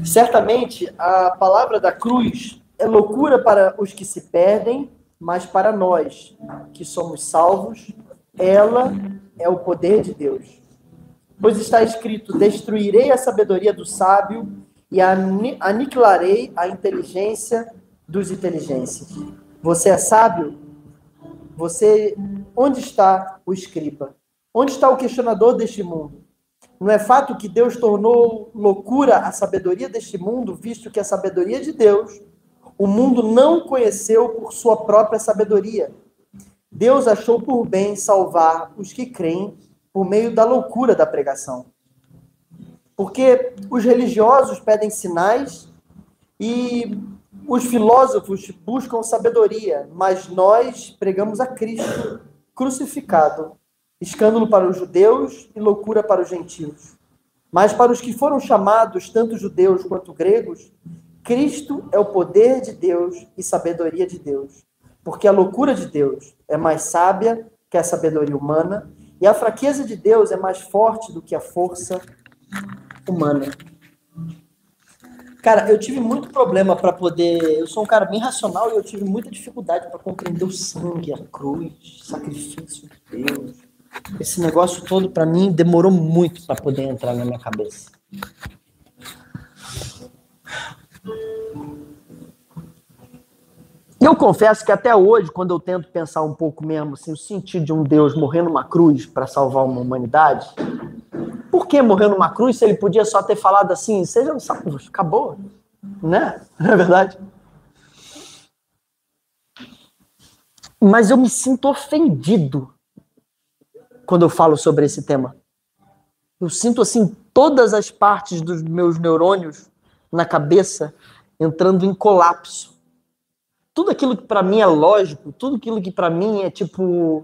Certamente, a palavra da cruz é loucura para os que se perdem, mas para nós, que somos salvos, ela é o poder de Deus. Pois está escrito: destruirei a sabedoria do sábio e aniquilarei a inteligência dos inteligentes. Você é sábio? Onde está o escriba? Onde está o questionador deste mundo? Não é fato que Deus tornou loucura a sabedoria deste mundo, visto que a sabedoria de Deus o mundo não conheceu por sua própria sabedoria. Deus achou por bem salvar os que creem por meio da loucura da pregação. Porque os religiosos pedem sinais e os filósofos buscam sabedoria, mas nós pregamos a Cristo crucificado, escândalo para os judeus e loucura para os gentios. Mas para os que foram chamados, tanto judeus quanto gregos, Cristo é o poder de Deus e sabedoria de Deus. Porque a loucura de Deus é mais sábia que a sabedoria humana, e a fraqueza de Deus é mais forte do que a força humana. Cara, eu tive muito problema para poder... Eu sou um cara bem racional e eu tive muita dificuldade para compreender o sangue, a cruz, sacrifício de Deus. Esse negócio todo, para mim, demorou muito para poder entrar na minha cabeça. E eu confesso que até hoje, quando eu tento pensar um pouco mesmo assim, o sentido de um Deus morrer numa cruz para salvar uma humanidade, por que morrer numa cruz se ele podia só ter falado assim, sejam salvos, acabou, né? Não é verdade? Mas eu me sinto ofendido quando eu falo sobre esse tema. Eu sinto assim todas as partes dos meus neurônios na cabeça entrando em colapso. Tudo aquilo que para mim é lógico, tudo aquilo que para mim é tipo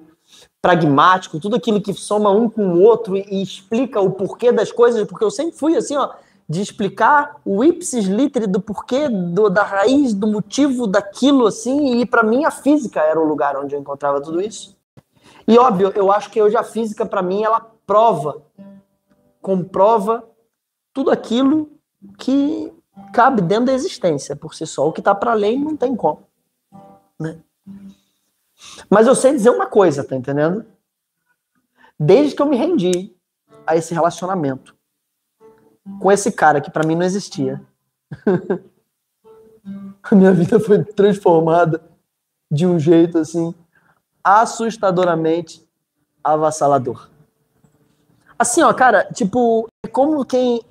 pragmático, tudo aquilo que soma um com o outro e explica o porquê das coisas, porque eu sempre fui assim, ó, de explicar o ipsis literi do porquê, da raiz, do motivo daquilo, assim, e para mim a física era o lugar onde eu encontrava tudo isso. E óbvio, eu acho que hoje a física para mim ela comprova tudo aquilo que cabe dentro da existência por si só. O que está para além não tem como, né? Mas eu sei dizer uma coisa, tá entendendo? Desde que eu me rendi a esse relacionamento com esse cara que para mim não existia, a minha vida foi transformada de um jeito assim assustadoramente avassalador. Assim, ó, cara, tipo, é como quem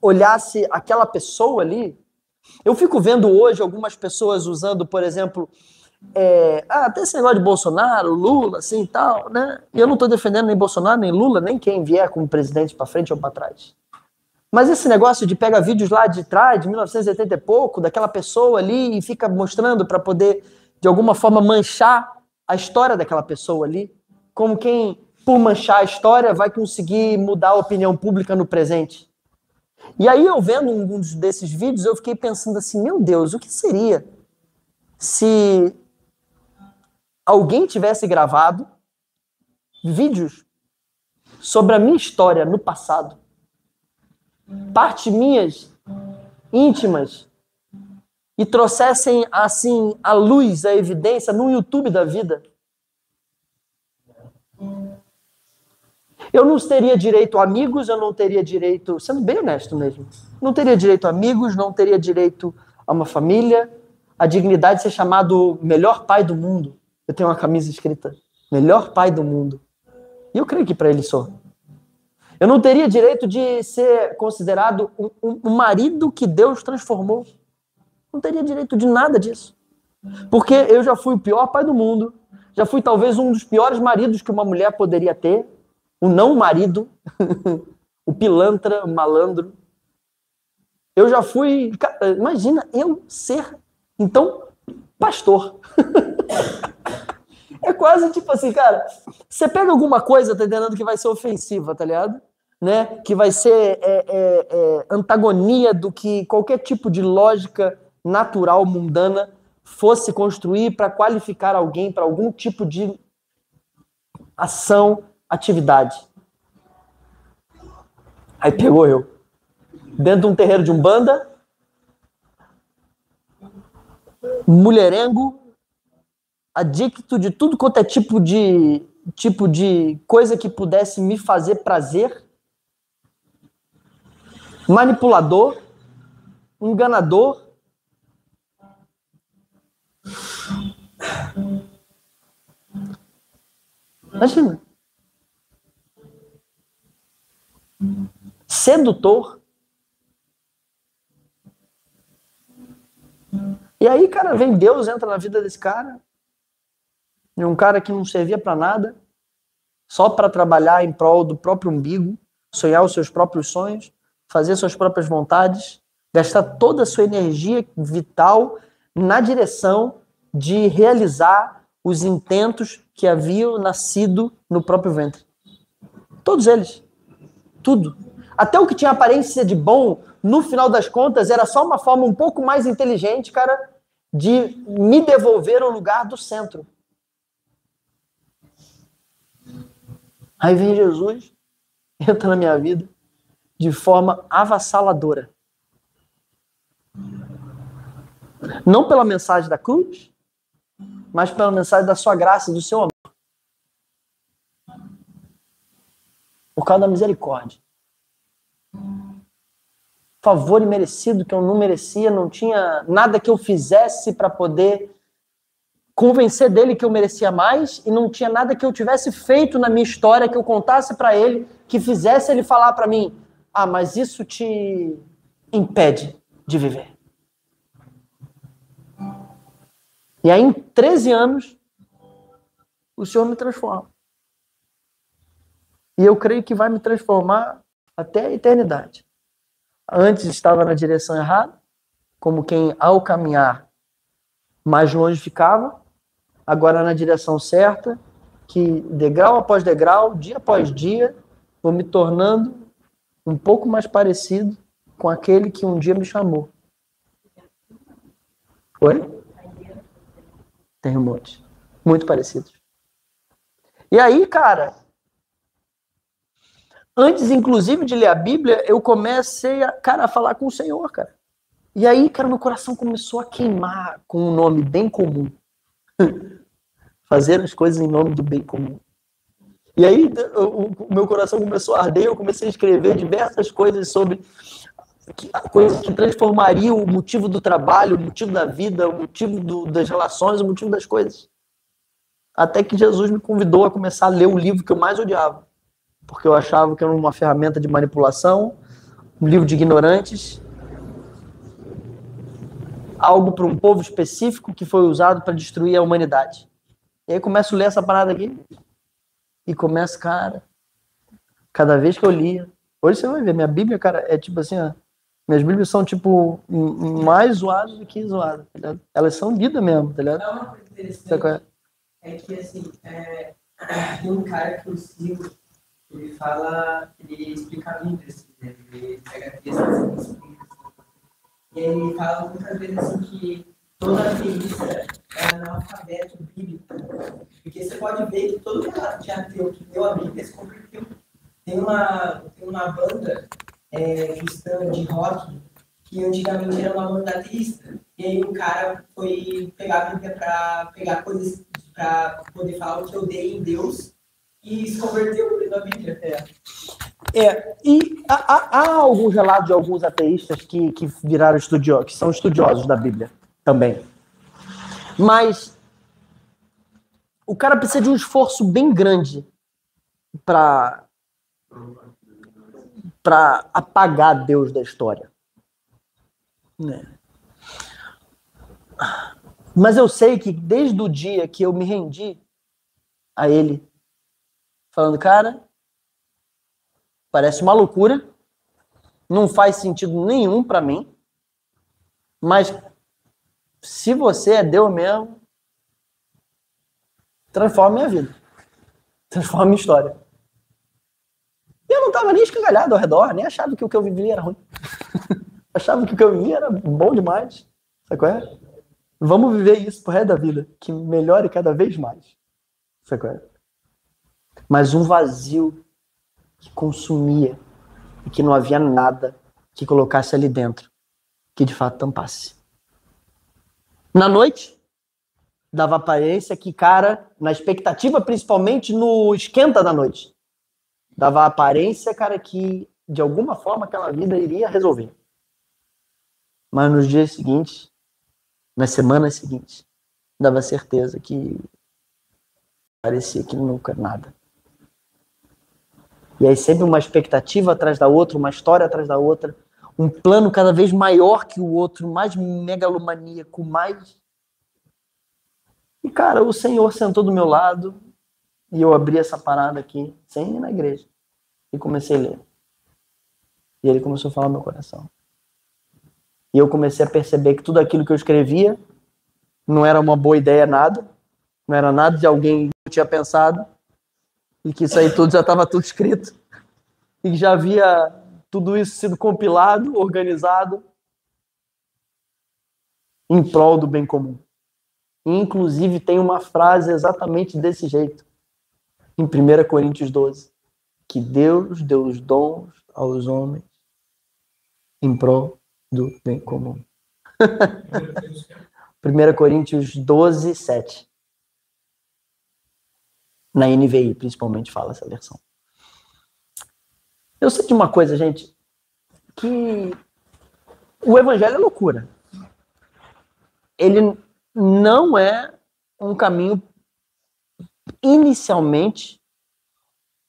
olhasse aquela pessoa ali. Eu fico vendo hoje algumas pessoas usando, por exemplo, até esse negócio de Bolsonaro, Lula, assim e tal, né? E eu não tô defendendo nem Bolsonaro, nem Lula, nem quem vier como presidente para frente ou para trás. Mas esse negócio de pega vídeos lá de trás, de 1980 e pouco, daquela pessoa ali e fica mostrando para poder, de alguma forma, manchar a história daquela pessoa ali, como quem, por manchar a história, vai conseguir mudar a opinião pública no presente. E aí, eu vendo um desses vídeos, eu fiquei pensando assim, meu Deus, o que seria se alguém tivesse gravado vídeos sobre a minha história no passado, partes minhas íntimas, e trouxessem assim à luz, a evidência no YouTube da vida? Eu não teria direito a amigos, eu não teria direito, sendo bem honesto mesmo, não teria direito a amigos, não teria direito a uma família, a dignidade de ser chamado melhor pai do mundo. Eu tenho uma camisa escrita, melhor pai do mundo. E eu creio que para ele sou. Eu não teria direito de ser considerado um marido que Deus transformou. Não teria direito de nada disso. Porque eu já fui o pior pai do mundo, já fui talvez um dos piores maridos que uma mulher poderia ter, o não marido, o pilantra, o malandro. Eu já fui... Imagina eu ser, então, pastor. É quase tipo assim, cara, você pega alguma coisa, tá entendendo, que vai ser ofensiva, tá ligado? Né? Que vai ser antagonia do que qualquer tipo de lógica natural, mundana, fosse construir para qualificar alguém para algum tipo de ação, atividade. Aí pegou eu. dentro de um terreiro de umbanda, mulherengo, adicto de tudo quanto é tipo de coisa que pudesse me fazer prazer, manipulador, enganador. Imagina. Sedutor. E aí, cara, vem Deus, entra na vida desse cara. E um cara que não servia para nada, só para trabalhar em prol do próprio umbigo, sonhar os seus próprios sonhos, fazer suas próprias vontades, gastar toda a sua energia vital na direção de realizar os intentos que haviam nascido no próprio ventre. Todos eles. Tudo. Até o que tinha aparência de bom, no final das contas, era só uma forma um pouco mais inteligente, cara, de me devolver ao lugar do centro. Aí vem Jesus, entra na minha vida de forma avassaladora. Não pela mensagem da cruz, mas pela mensagem da sua graça e do seu amor. Por causa da misericórdia. Favor imerecido que eu não merecia, não tinha nada que eu fizesse para poder convencer dele que eu merecia mais, e não tinha nada que eu tivesse feito na minha história que eu contasse para ele, que fizesse ele falar para mim: ah, mas isso te impede de viver. E aí, em 13 anos, o Senhor me transforma. E eu creio que vai me transformar até a eternidade. Antes estava na direção errada, como quem, ao caminhar, mais longe ficava. Agora na direção certa, que degrau após degrau, dia após dia, vou me tornando um pouco mais parecido com aquele que um dia me chamou. Oi? Tem um monte. Muito parecidos. E aí, cara, antes, inclusive, de ler a Bíblia, eu comecei a falar com o Senhor, cara. E aí, cara, meu coração começou a queimar com um nome bem comum. Fazer as coisas em nome do bem comum. E aí, o meu coração começou a arder, eu comecei a escrever diversas coisas sobre coisas que transformariam o motivo do trabalho, o motivo da vida, o motivo das relações, o motivo das coisas. Até que Jesus me convidou a começar a ler o livro que eu mais odiava. Porque eu achava que era uma ferramenta de manipulação, um livro de ignorantes, algo para um povo específico que foi usado para destruir a humanidade. E aí começo a ler essa parada aqui, e começo, cara, cada vez que eu lia, hoje você vai ver, minha Bíblia, cara, é tipo assim, ó, minhas Bíblias são tipo mais zoadas do que zoadas, tá ligado? Elas são lidas mesmo, tá ligado? É uma coisa interessante, é que assim, tem um cara que eu sigo, ele fala, ele explica a Bíblia, assim, né? Ele pega textos e explica. E aí ele fala muitas vezes assim que toda ateísta é analfabeto bíblico. Porque você pode ver que todo relato de ateu que leu a Bíblia se converteu. Tem uma banda cristã de rock que antigamente era uma banda ateísta. E aí o cara foi pegar a Bíblia para pegar coisas para poder falar o que eu dei em Deus e se converteu na Bíblia. E há alguns relatos de alguns ateístas que viraram estudiosos, que são estudiosos da Bíblia também. Mas o cara precisa de um esforço bem grande para apagar Deus da história. Né? Mas eu sei que desde o dia que eu me rendi a ele, falando, cara, parece uma loucura, não faz sentido nenhum para mim, mas se você é Deus mesmo, transforma minha vida, transforma minha história. E eu não estava nem escangalhado ao redor, nem achava que o que eu vivia era ruim. Achava que o que eu vivia era bom demais. Sabe qual é? Vamos viver isso pro resto da vida, que melhore cada vez mais. Sabe qual é? Mas um vazio que consumia e que não havia nada que colocasse ali dentro, que de fato tampasse. Na noite, dava aparência que, cara, na expectativa, principalmente no esquenta da noite, dava aparência, cara, que de alguma forma aquela vida iria resolver. Mas nos dias seguintes, nas semanas seguintes, dava certeza que parecia que nunca nada. E aí sempre uma expectativa atrás da outra, uma história atrás da outra, um plano cada vez maior que o outro, mais megalomaníaco, mais... E, cara, o Senhor sentou do meu lado e eu abri essa parada aqui, sem ir na igreja, e comecei a ler. E ele começou a falar no meu coração. E eu comecei a perceber que tudo aquilo que eu escrevia não era uma boa ideia nada, não era nada de alguém que eu tinha pensado, e que isso aí tudo já estava tudo escrito, e que já havia tudo isso sido compilado, organizado, em prol do bem comum. E, inclusive, tem uma frase exatamente desse jeito, em 1 Coríntios 12, que Deus deu os dons aos homens em prol do bem comum. 1 Coríntios 12, 7. Na NVI, principalmente, fala essa versão. Eu sei de uma coisa, gente, que o evangelho é loucura. Ele não é um caminho inicialmente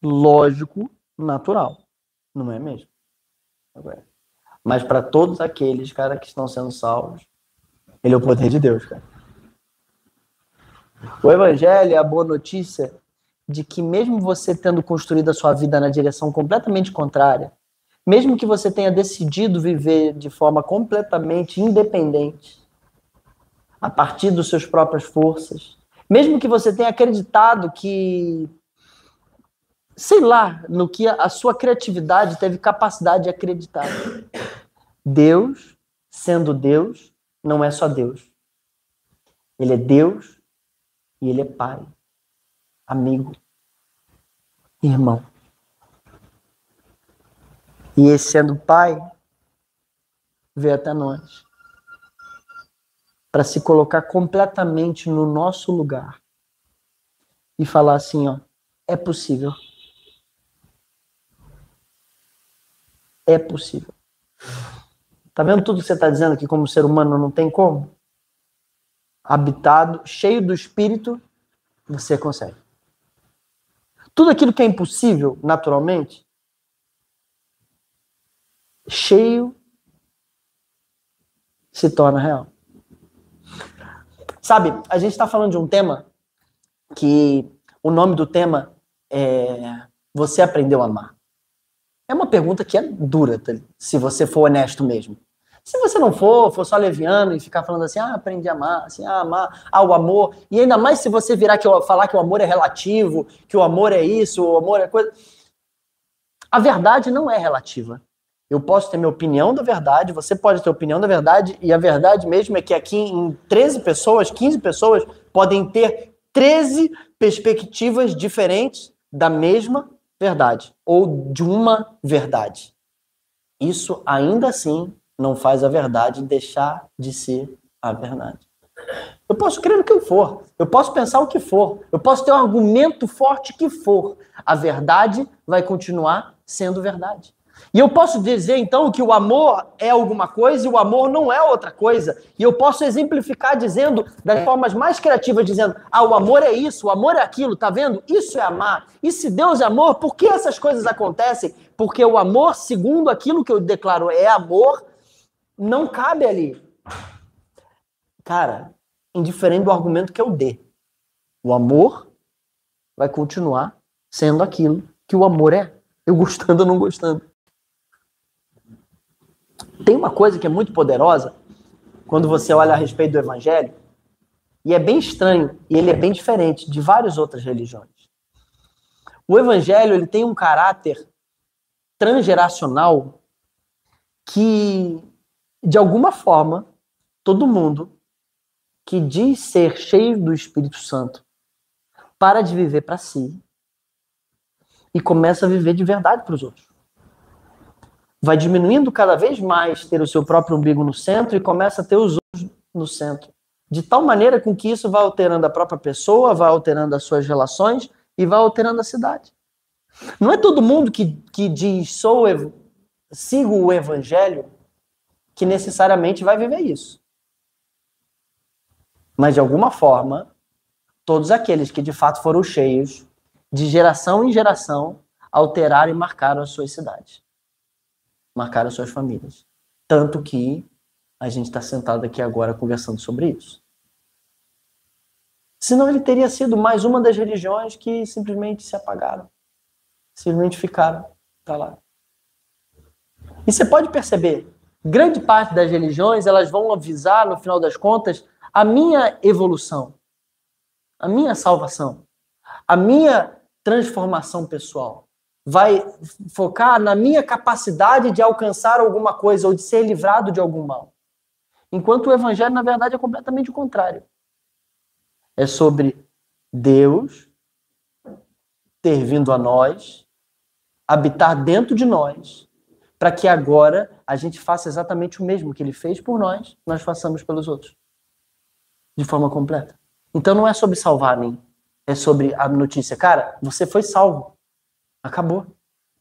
lógico, natural. Não é mesmo? Mas para todos aqueles, cara, que estão sendo salvos, ele é o poder de Deus, cara. O evangelho é a boa notícia de que mesmo você tendo construído a sua vida na direção completamente contrária, mesmo que você tenha decidido viver de forma completamente independente, a partir das suas próprias forças, mesmo que você tenha acreditado que, sei lá, no que a sua criatividade teve capacidade de acreditar, Deus, sendo Deus, não é só Deus. Ele é Deus e ele é Pai, amigo, irmão. E esse sendo Pai, veio até nós para se colocar completamente no nosso lugar e falar assim, ó, é possível. É possível. Tá vendo tudo que você está dizendo aqui como ser humano não tem como? Habitado, cheio do Espírito, você consegue. Tudo aquilo que é impossível, naturalmente, cheio, se torna real. Sabe, a gente está falando de um tema que o nome do tema é Você Aprendeu a Amar. É uma pergunta que é dura, se você for honesto mesmo. Se você não for só leviano e ficar falando assim, aprendi a amar, assim, amar, o amor, e ainda mais se você virar falar que o amor é relativo, que o amor é isso, o amor é coisa... A verdade não é relativa. Eu posso ter minha opinião da verdade, você pode ter opinião da verdade, e a verdade mesmo é que aqui em 13 pessoas, 15 pessoas, podem ter 13 perspectivas diferentes da mesma verdade, ou de uma verdade. Isso ainda assim não faz a verdade deixar de ser a verdade. Eu posso crer no que for, eu posso pensar o que for, eu posso ter um argumento forte que for, a verdade vai continuar sendo verdade. E eu posso dizer, então, que o amor é alguma coisa e o amor não é outra coisa. E eu posso exemplificar dizendo, das formas mais criativas, dizendo, o amor é isso, o amor é aquilo, tá vendo? Isso é amar. E se Deus é amor, por que essas coisas acontecem? Porque o amor, segundo aquilo que eu declaro é amor, não cabe ali. Cara, indiferente do argumento que eu dê, o amor vai continuar sendo aquilo que o amor é. Eu gostando ou não gostando. Tem uma coisa que é muito poderosa quando você olha a respeito do evangelho, e é bem estranho, e ele é bem diferente de várias outras religiões. O evangelho, ele tem um caráter transgeracional que, de alguma forma, todo mundo que diz ser cheio do Espírito Santo para de viver para si e começa a viver de verdade para os outros. vai diminuindo cada vez mais ter o seu próprio umbigo no centro e começa a ter os outros no centro. De tal maneira com que isso vai alterando a própria pessoa, vai alterando as suas relações e vai alterando a cidade. Não é todo mundo que diz, sigo o evangelho, que necessariamente vai viver isso. Mas, de alguma forma, todos aqueles que de fato foram cheios, de geração em geração, alteraram e marcaram as suas cidades. Marcaram as suas famílias. Tanto que a gente está sentado aqui agora conversando sobre isso. Senão ele teria sido mais uma das religiões que simplesmente se apagaram. Simplesmente ficaram para lá. E você pode perceber, grande parte das religiões, elas vão avisar, no final das contas, a minha evolução, a minha salvação, a minha transformação pessoal. Vai focar na minha capacidade de alcançar alguma coisa ou de ser livrado de algum mal. Enquanto o evangelho, na verdade, é completamente o contrário. É sobre Deus ter vindo a nós, habitar dentro de nós, para que agora a gente faça exatamente o mesmo que ele fez por nós, nós façamos pelos outros. De forma completa. Então não é sobre salvar nem, é sobre a notícia. Cara, você foi salvo. Acabou.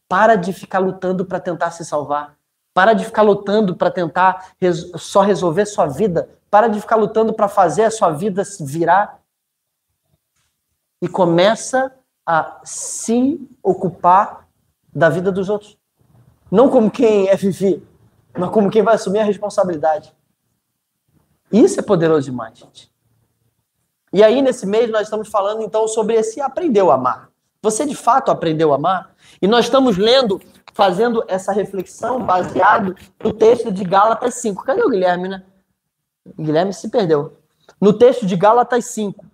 Para de ficar lutando para tentar se salvar. Para de ficar lutando para tentar só resolver sua vida. Para de ficar lutando para fazer a sua vida se virar. E começa a se ocupar da vida dos outros. Não como quem é viver, mas como quem vai assumir a responsabilidade. Isso é poderoso demais, gente. E aí, nesse mês, nós estamos falando, então, sobre esse aprendeu a amar. Você, de fato, aprendeu a amar? E nós estamos lendo, fazendo essa reflexão baseado no texto de Gálatas 5. Cadê o Guilherme, né? O Guilherme se perdeu. No texto de Gálatas 5.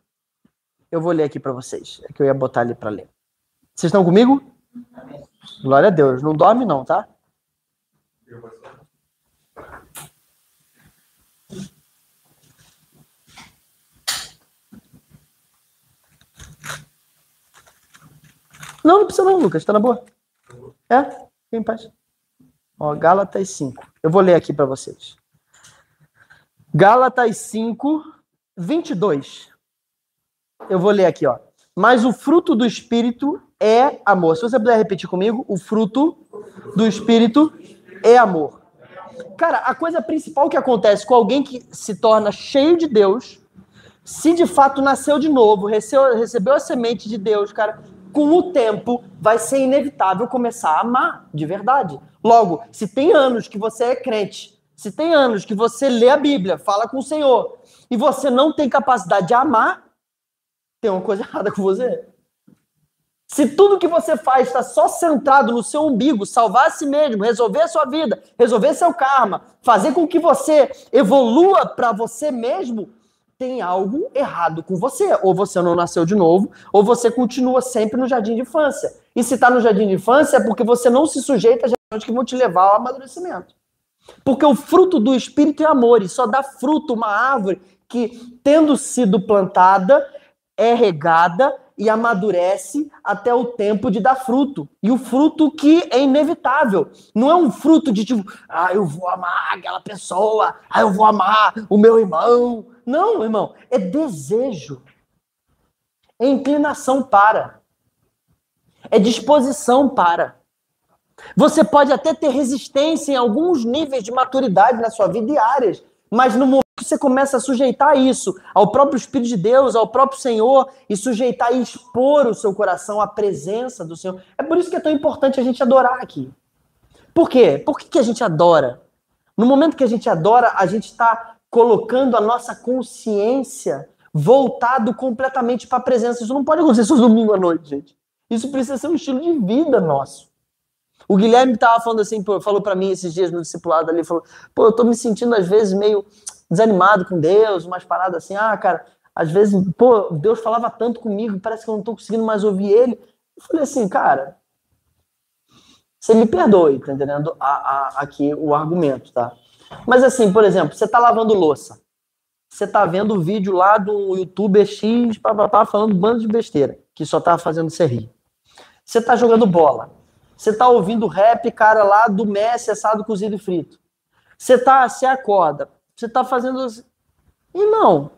Eu vou ler aqui para vocês. É que eu ia botar ali para ler. Vocês estão comigo? Amém. Glória a Deus. Não dorme não, tá? Não precisa não, Lucas. Tá na boa? É? Fica em paz. Ó, Gálatas 5. Eu vou ler aqui para vocês. Gálatas 5, 22. Eu vou ler aqui, ó. Mas o fruto do Espírito é amor. Se você puder repetir comigo, o fruto do Espírito é amor. Cara, a coisa principal que acontece com alguém que se torna cheio de Deus, se de fato nasceu de novo, recebeu a semente de Deus, cara, com o tempo vai ser inevitável começar a amar de verdade. Logo, se tem anos que você é crente, se tem anos que você lê a Bíblia, fala com o Senhor, e você não tem capacidade de amar, tem uma coisa errada com você. Se tudo que você faz está só centrado no seu umbigo, salvar a si mesmo, resolver a sua vida, resolver seu karma, fazer com que você evolua para você mesmo, tem algo errado com você. Ou você não nasceu de novo, ou você continua sempre no jardim de infância. E se está no jardim de infância é porque você não se sujeita a gerações que vão te levar ao amadurecimento. Porque o fruto do Espírito é amor, e só dá fruto uma árvore que, tendo sido plantada, é regada e amadurece até o tempo de dar fruto. E o fruto que é inevitável. Não é um fruto de tipo, eu vou amar aquela pessoa, eu vou amar o meu irmão. Não, irmão, é desejo. É inclinação para. É disposição para. Você pode até ter resistência em alguns níveis de maturidade na sua vida e áreas, mas no momento que você começa a sujeitar isso ao próprio Espírito de Deus, ao próprio Senhor, e sujeitar e expor o seu coração à presença do Senhor. É por isso que é tão importante a gente adorar aqui. Por quê? Por que a gente adora? No momento que a gente adora, a gente está colocando a nossa consciência voltado completamente para a presença. Isso não pode acontecer só domingo à noite, gente. Isso precisa ser um estilo de vida nosso. O Guilherme estava falando assim, falou para mim esses dias no discipulado ali, falou, eu tô me sentindo às vezes meio desanimado com Deus, umas paradas assim, cara, às vezes, Deus falava tanto comigo, parece que eu não tô conseguindo mais ouvir ele. Eu falei assim, cara, você me perdoe, tá entendendo aqui o argumento, tá? Mas assim, por exemplo, você tá lavando louça, você tá vendo o vídeo lá do youtuber X, falando um bando de besteira, que só tá fazendo você rir. Você tá jogando bola, Você tá ouvindo rap, cara, lá do Messi, assado, cozido e frito. Você acorda, você tá fazendo... Irmão,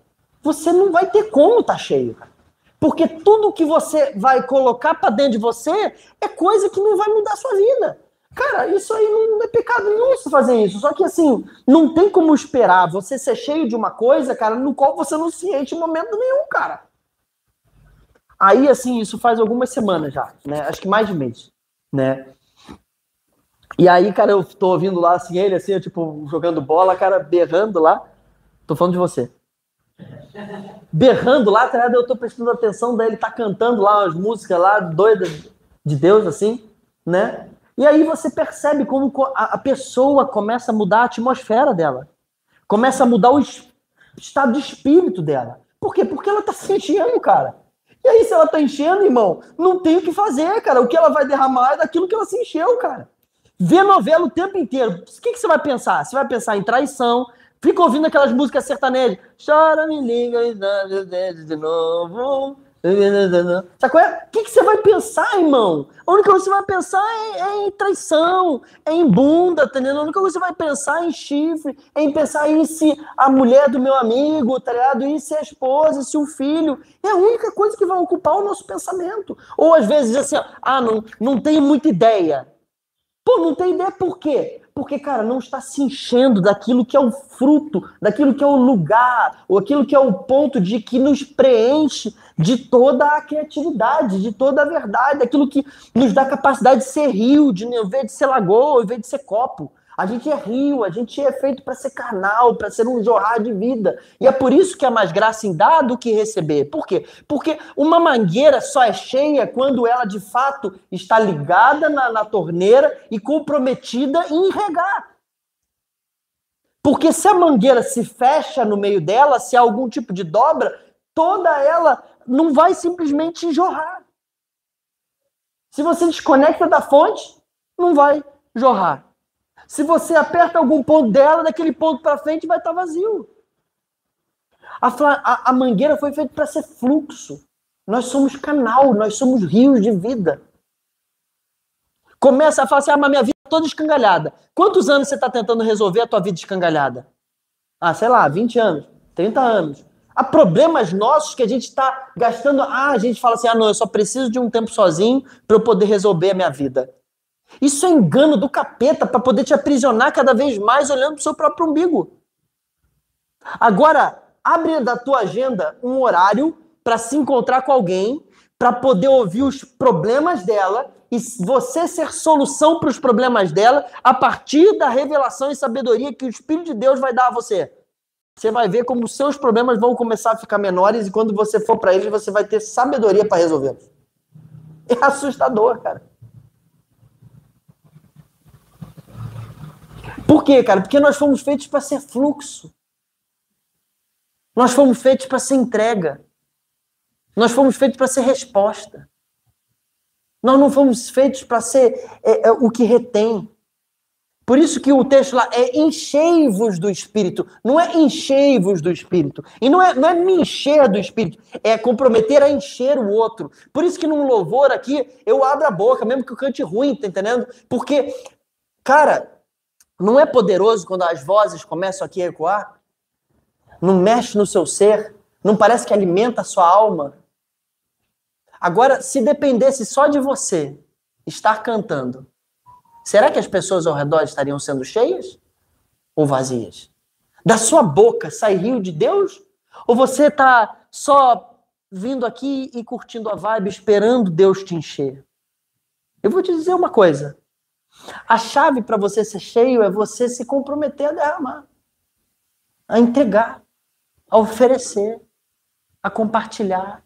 você não vai ter como tá cheio, cara. Porque tudo que você vai colocar pra dentro de você é coisa que não vai mudar a sua vida. Cara, isso aí não é pecado nenhum você fazer isso. Só que assim, não tem como esperar você ser cheio de uma coisa, cara, no qual você não se enche em momento nenhum, cara. Aí, assim, isso faz algumas semanas já, né? Acho que mais de mês, né? E aí, cara, eu tô ouvindo lá, assim, ele, assim, eu, tipo, jogando bola, cara, berrando lá. Tô falando de você. Berrando lá, tá ligado? Eu tô prestando atenção, daí ele tá cantando lá umas músicas lá, doidas de Deus, assim, né? E aí você percebe como a pessoa começa a mudar a atmosfera dela. Começa a mudar o estado de espírito dela. Por quê? Porque ela tá se enchendo, cara. E aí, se ela tá enchendo, irmão, não tem o que fazer, cara. O que ela vai derramar é daquilo que ela se encheu, cara. Vê novela o tempo inteiro. O que você vai pensar? Você vai pensar em traição. Fica ouvindo aquelas músicas sertanejas. Chora, me liga, de novo. Sabe qual é? O que você vai pensar, irmão? A única coisa que você vai pensar é em traição, é em bunda, tá ligado? A única coisa que você vai pensar é em chifre, é em pensar em se a mulher do meu amigo, tá ligado? E se a esposa, se o filho. É a única coisa que vai ocupar o nosso pensamento. Ou às vezes assim, não tenho muita ideia. Pô, não tem ideia por quê? Porque, cara, não está se enchendo daquilo que é o fruto, daquilo que é o lugar, ou aquilo que é o ponto de que nos preenche de toda a criatividade, de toda a verdade, daquilo que nos dá capacidade de ser rio, de, em vez de ser lagoa, em vez de ser copo. A gente é rio, a gente é feito para ser canal, para ser um jorrar de vida. E é por isso que é mais graça em dar do que receber. Por quê? Porque uma mangueira só é cheia quando ela, de fato, está ligada na torneira e comprometida em regar. Porque se a mangueira se fecha no meio dela, se há algum tipo de dobra, toda ela não vai simplesmente jorrar. Se você desconecta da fonte, não vai jorrar. Se você aperta algum ponto dela, daquele ponto para frente vai estar vazio. A mangueira foi feita para ser fluxo. Nós somos canal, nós somos rios de vida. Começa a falar assim, mas minha vida é toda escangalhada. Quantos anos você está tentando resolver a tua vida escangalhada? Sei lá, 20 anos, 30 anos. Há problemas nossos que a gente está gastando. A gente fala assim, não, eu só preciso de um tempo sozinho para eu poder resolver a minha vida. Isso é engano do capeta para poder te aprisionar cada vez mais olhando para o seu próprio umbigo. Agora, abre da tua agenda um horário para se encontrar com alguém, para poder ouvir os problemas dela e você ser solução para os problemas dela a partir da revelação e sabedoria que o Espírito de Deus vai dar a você. Você vai ver como os seus problemas vão começar a ficar menores e quando você for para eles, você vai ter sabedoria para resolvê-los. É assustador, cara. Por quê, cara? Porque nós fomos feitos para ser fluxo. Nós fomos feitos para ser entrega. Nós fomos feitos para ser resposta. Nós não fomos feitos para ser o que retém. Por isso que o texto lá é enchei-vos do Espírito. Não é enchei-vos do Espírito. E não é me encher do Espírito. É comprometer a encher o outro. Por isso que num louvor aqui, eu abro a boca, mesmo que eu cante ruim, tá entendendo? Porque, cara... Não é poderoso quando as vozes começam aqui a ecoar? Não mexe no seu ser? Não parece que alimenta a sua alma? Agora, se dependesse só de você estar cantando, será que as pessoas ao redor estariam sendo cheias ou vazias? Da sua boca sai rio de Deus? Ou você está só vindo aqui e curtindo a vibe, esperando Deus te encher? Eu vou te dizer uma coisa. A chave para você ser cheio é você se comprometer a derramar, a entregar, a oferecer, a compartilhar.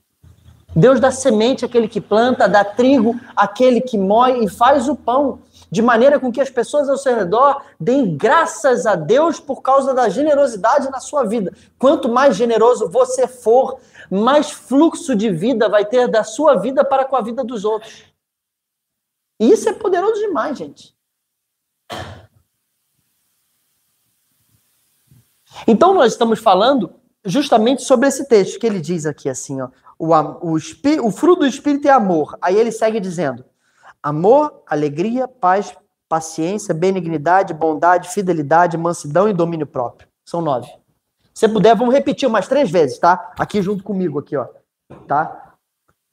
Deus dá semente àquele que planta, dá trigo àquele que moe e faz o pão, de maneira com que as pessoas ao seu redor deem graças a Deus por causa da generosidade na sua vida. Quanto mais generoso você for, mais fluxo de vida vai ter da sua vida para com a vida dos outros. E isso é poderoso demais, gente. Então nós estamos falando justamente sobre esse texto que ele diz aqui assim, ó, o fruto do Espírito é amor. Aí ele segue dizendo, Amor, alegria, paz, paciência, benignidade, bondade, fidelidade, mansidão e domínio próprio. São 9. Se puder, vamos repetir umas 3 vezes, tá? Aqui junto comigo, aqui, ó. Tá?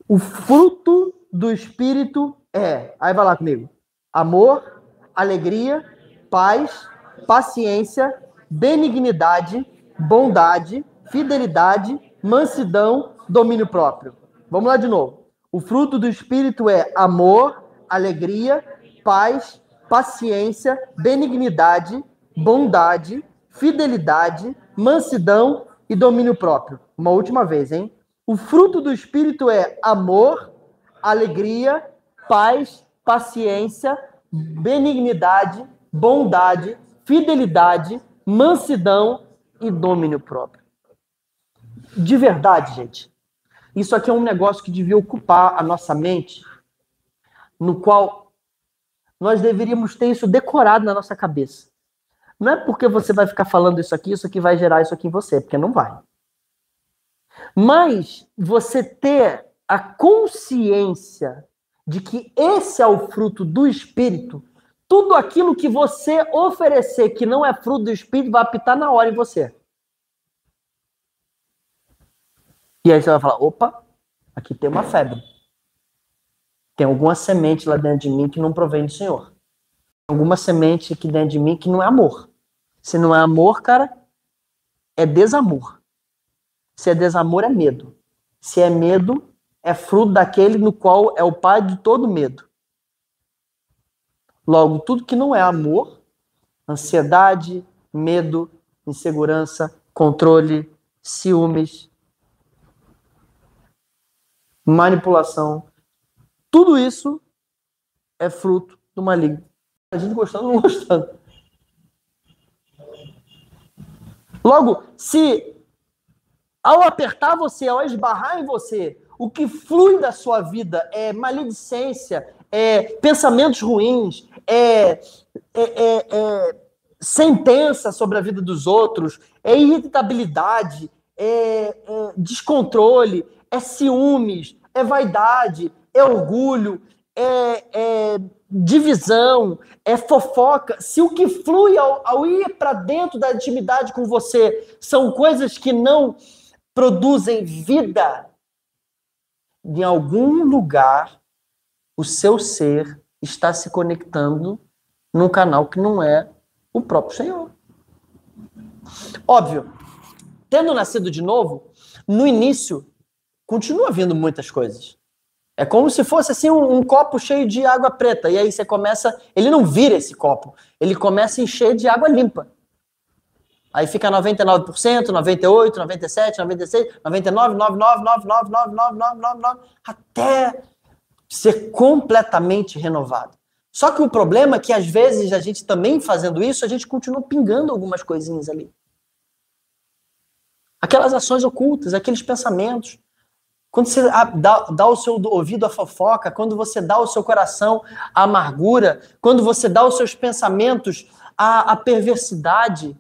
O fruto do Espírito é... Aí vai lá comigo. Amor, alegria, paz, paciência, benignidade, bondade, fidelidade, mansidão, domínio próprio. Vamos lá de novo. O fruto do Espírito é amor, alegria, paz, paciência, benignidade, bondade, fidelidade, mansidão e domínio próprio. Uma última vez, hein? O fruto do Espírito é amor, alegria, paz, paciência, benignidade, bondade, fidelidade, mansidão e domínio próprio. De verdade, gente, isso aqui é um negócio que devia ocupar a nossa mente, no qual nós deveríamos ter isso decorado na nossa cabeça. Não é porque você vai ficar falando isso aqui vai gerar isso aqui em você, porque não vai. Mas você ter a consciência de que esse é o fruto do Espírito, tudo aquilo que você oferecer que não é fruto do Espírito vai apitar na hora em você. E aí você vai falar, opa, aqui tem uma febre. Tem alguma semente lá dentro de mim que não provém do Senhor. Tem alguma semente aqui dentro de mim que não é amor. Se não é amor, cara, é desamor. Se é desamor, é medo. Se é medo, é fruto daquele no qual é o pai de todo medo. Logo, tudo que não é amor, ansiedade, medo, insegurança, controle, ciúmes, manipulação, tudo isso é fruto do maligno. A gente gostando ou não gostando. Logo, se ao apertar você, ao esbarrar em você, o que flui da sua vida é maledicência, é pensamentos ruins, é sentença sobre a vida dos outros, é irritabilidade, é descontrole, é ciúmes, é vaidade, é orgulho, é divisão, é fofoca. Se o que flui ao ir para dentro da intimidade com você são coisas que não produzem vida, em algum lugar o seu ser está se conectando num canal que não é o próprio Senhor. Óbvio, tendo nascido de novo, no início continua vindo muitas coisas. É como se fosse assim um copo cheio de água preta, e aí você começa, ele não vira esse copo, ele começa a encher de água limpa. Aí fica 99%, 98%, 97%, 96%, 99%, 99%, 99%, até ser completamente renovado. Só que o problema é que, às vezes, a gente também fazendo isso, a gente continua pingando algumas coisinhas ali. Aquelas ações ocultas, aqueles pensamentos. Quando você dá o seu ouvido à fofoca, quando você dá o seu coração à amargura, quando você dá os seus pensamentos à perversidade.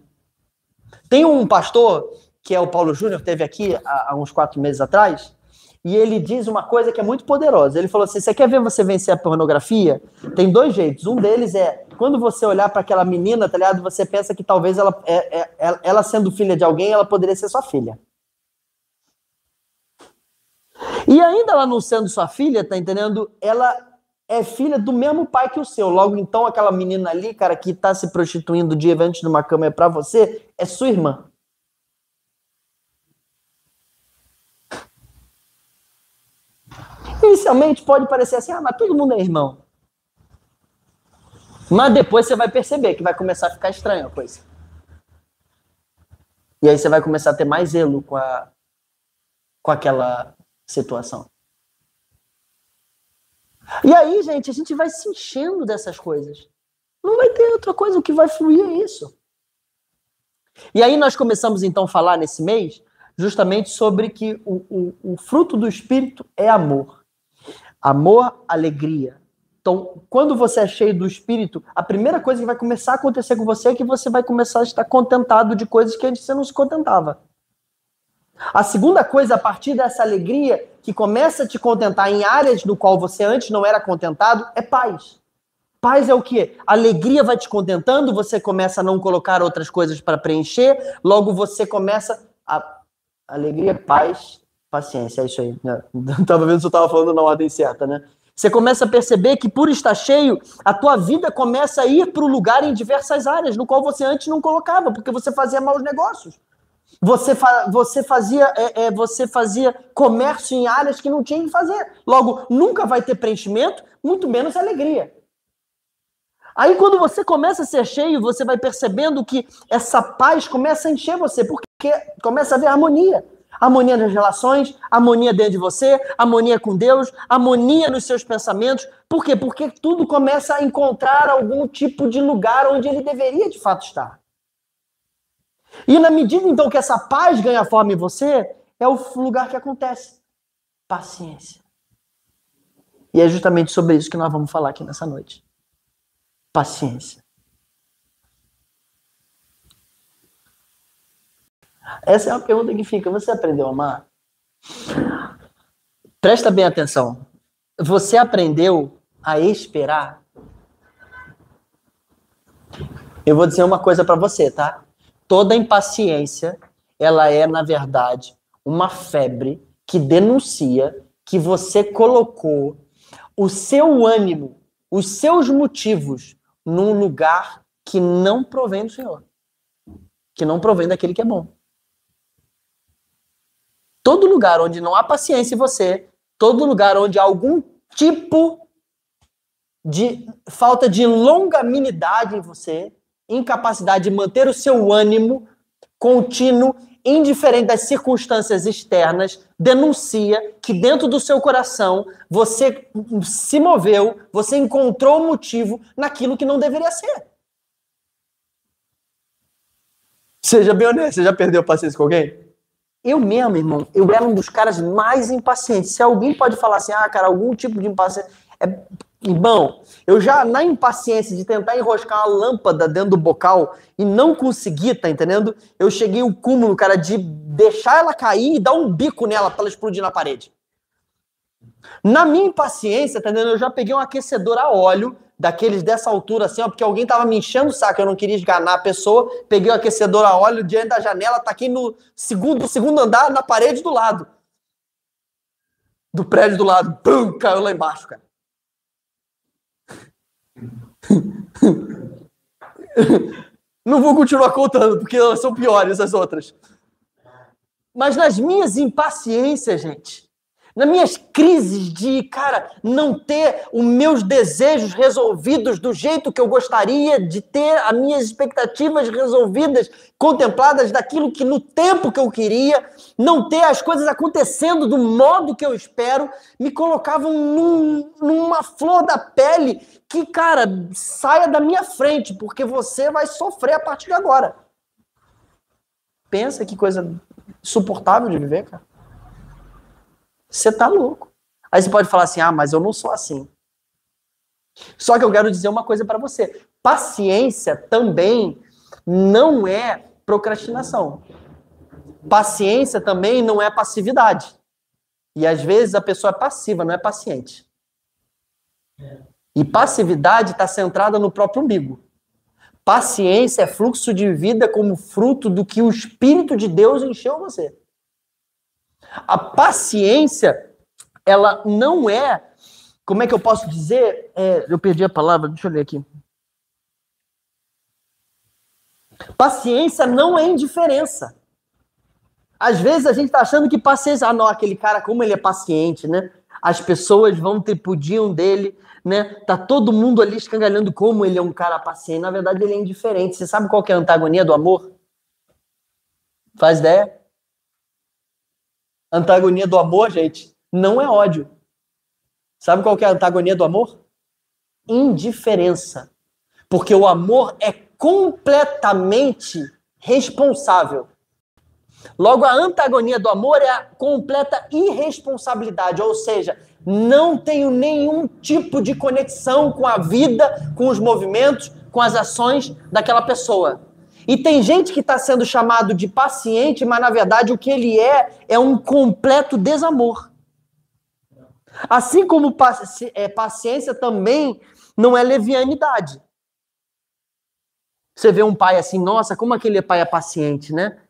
Tem um pastor, que é o Paulo Júnior, teve aqui há uns 4 meses atrás, e ele diz uma coisa que é muito poderosa. Ele falou assim, você quer ver você vencer a pornografia? Tem 2 jeitos. Um deles é, quando você olhar para aquela menina, tá ligado? Você pensa que talvez ela sendo filha de alguém, ela poderia ser sua filha. E ainda ela não sendo sua filha, tá entendendo? Ela é filha do mesmo pai que o seu. Logo, então, aquela menina ali, cara, que tá se prostituindo de evento numa cama pra você, é sua irmã. Inicialmente pode parecer assim, mas todo mundo é irmão. Mas depois você vai perceber que vai começar a ficar estranha a coisa. E aí você vai começar a ter mais zelo com aquela situação. E aí, gente, a gente vai se enchendo dessas coisas. Não vai ter outra coisa, o que vai fluir é isso. E aí nós começamos então a falar nesse mês justamente sobre que o fruto do Espírito é amor. Amor, alegria. Então, quando você é cheio do Espírito, a primeira coisa que vai começar a acontecer com você é que você vai começar a estar contentado de coisas que antes você não se contentava. A segunda coisa, a partir dessa alegria que começa a te contentar em áreas no qual você antes não era contentado, é paz. Paz é o quê? A alegria vai te contentando, você começa a não colocar outras coisas para preencher, logo você começa a... Alegria, paz, paciência, é isso aí. Estava vendo se eu estava falando na ordem certa, né? Você começa a perceber que por estar cheio, a tua vida começa a ir para o lugar em diversas áreas, no qual você antes não colocava, porque você fazia maus negócios. Você fazia comércio em áreas que não tinha que fazer. Logo, nunca vai ter preenchimento, muito menos alegria. Aí, quando você começa a ser cheio, você vai percebendo que essa paz começa a encher você, porque começa a haver harmonia. Harmonia nas relações, harmonia dentro de você, harmonia com Deus, harmonia nos seus pensamentos. Por quê? Porque tudo começa a encontrar algum tipo de lugar onde ele deveria de fato estar. E na medida, então, que essa paz ganha forma em você, é o lugar que acontece. Paciência. E é justamente sobre isso que nós vamos falar aqui nessa noite. Paciência. Essa é uma pergunta que fica. Você aprendeu a amar? Presta bem atenção. Você aprendeu a esperar? Eu vou dizer uma coisa para você, tá? Toda impaciência, ela é, na verdade, uma febre que denuncia que você colocou o seu ânimo, os seus motivos num lugar que não provém do Senhor. Que não provém daquele que é bom. Todo lugar onde não há paciência em você, todo lugar onde há algum tipo de falta de longanimidade em você, incapacidade de manter o seu ânimo contínuo, indiferente das circunstâncias externas, denuncia que dentro do seu coração você se moveu, você encontrou um motivo naquilo que não deveria ser. Seja bem honesto, você já perdeu paciência com alguém? Eu mesmo, irmão, eu era um dos caras mais impacientes. Se alguém pode falar assim, cara, algum tipo de impaciência... Irmão, eu já, na impaciência de tentar enroscar uma lâmpada dentro do bocal e não conseguir, tá entendendo? Eu cheguei ao cúmulo, cara, de deixar ela cair e dar um bico nela pra ela explodir na parede. Na minha impaciência, tá entendendo? Eu já peguei um aquecedor a óleo, daqueles dessa altura assim, ó, porque alguém tava me enchendo o saco, eu não queria esganar a pessoa, peguei o aquecedor a óleo diante da janela, taquei no segundo andar, na parede do lado. Do prédio do lado. Pum, caiu lá embaixo, cara. Não vou continuar contando, porque elas são piores as outras. Mas nas minhas impaciências, gente, nas minhas crises de, cara, não ter os meus desejos resolvidos do jeito que eu gostaria de ter, as minhas expectativas resolvidas, contempladas daquilo que no tempo que eu queria, não ter as coisas acontecendo do modo que eu espero, me colocavam numa flor da pele que, cara, saia da minha frente, porque você vai sofrer a partir de agora. Pensa que coisa insuportável de viver, cara. Você tá louco. Aí você pode falar assim, mas eu não sou assim. Só que eu quero dizer uma coisa para você. Paciência também não é procrastinação. Paciência também não é passividade. E às vezes a pessoa é passiva, não é paciente. E passividade está centrada no próprio umbigo. Paciência é fluxo de vida como fruto do que o Espírito de Deus encheu você. A paciência, ela não é, como é que eu posso dizer? Eu perdi a palavra, deixa eu ler aqui. Paciência não é indiferença. Às vezes a gente está achando que paciência, não, aquele cara, como ele é paciente, né? As pessoas vão tripudiam dele, né? Tá todo mundo ali escangalhando como ele é um cara paciente. Na verdade, ele é indiferente. Você sabe qual que é a antagonia do amor? Faz ideia? A antagonia do amor, gente, não é ódio. Sabe qual que é a antagonia do amor? Indiferença. Porque o amor é completamente responsável. Logo, a antagonia do amor é a completa irresponsabilidade, ou seja, não tenho nenhum tipo de conexão com a vida, com os movimentos, com as ações daquela pessoa. E tem gente que está sendo chamado de paciente, mas na verdade o que ele é um completo desamor. Assim como paciência também não é levianidade. Você vê um pai assim, nossa, como aquele pai é paciente, né?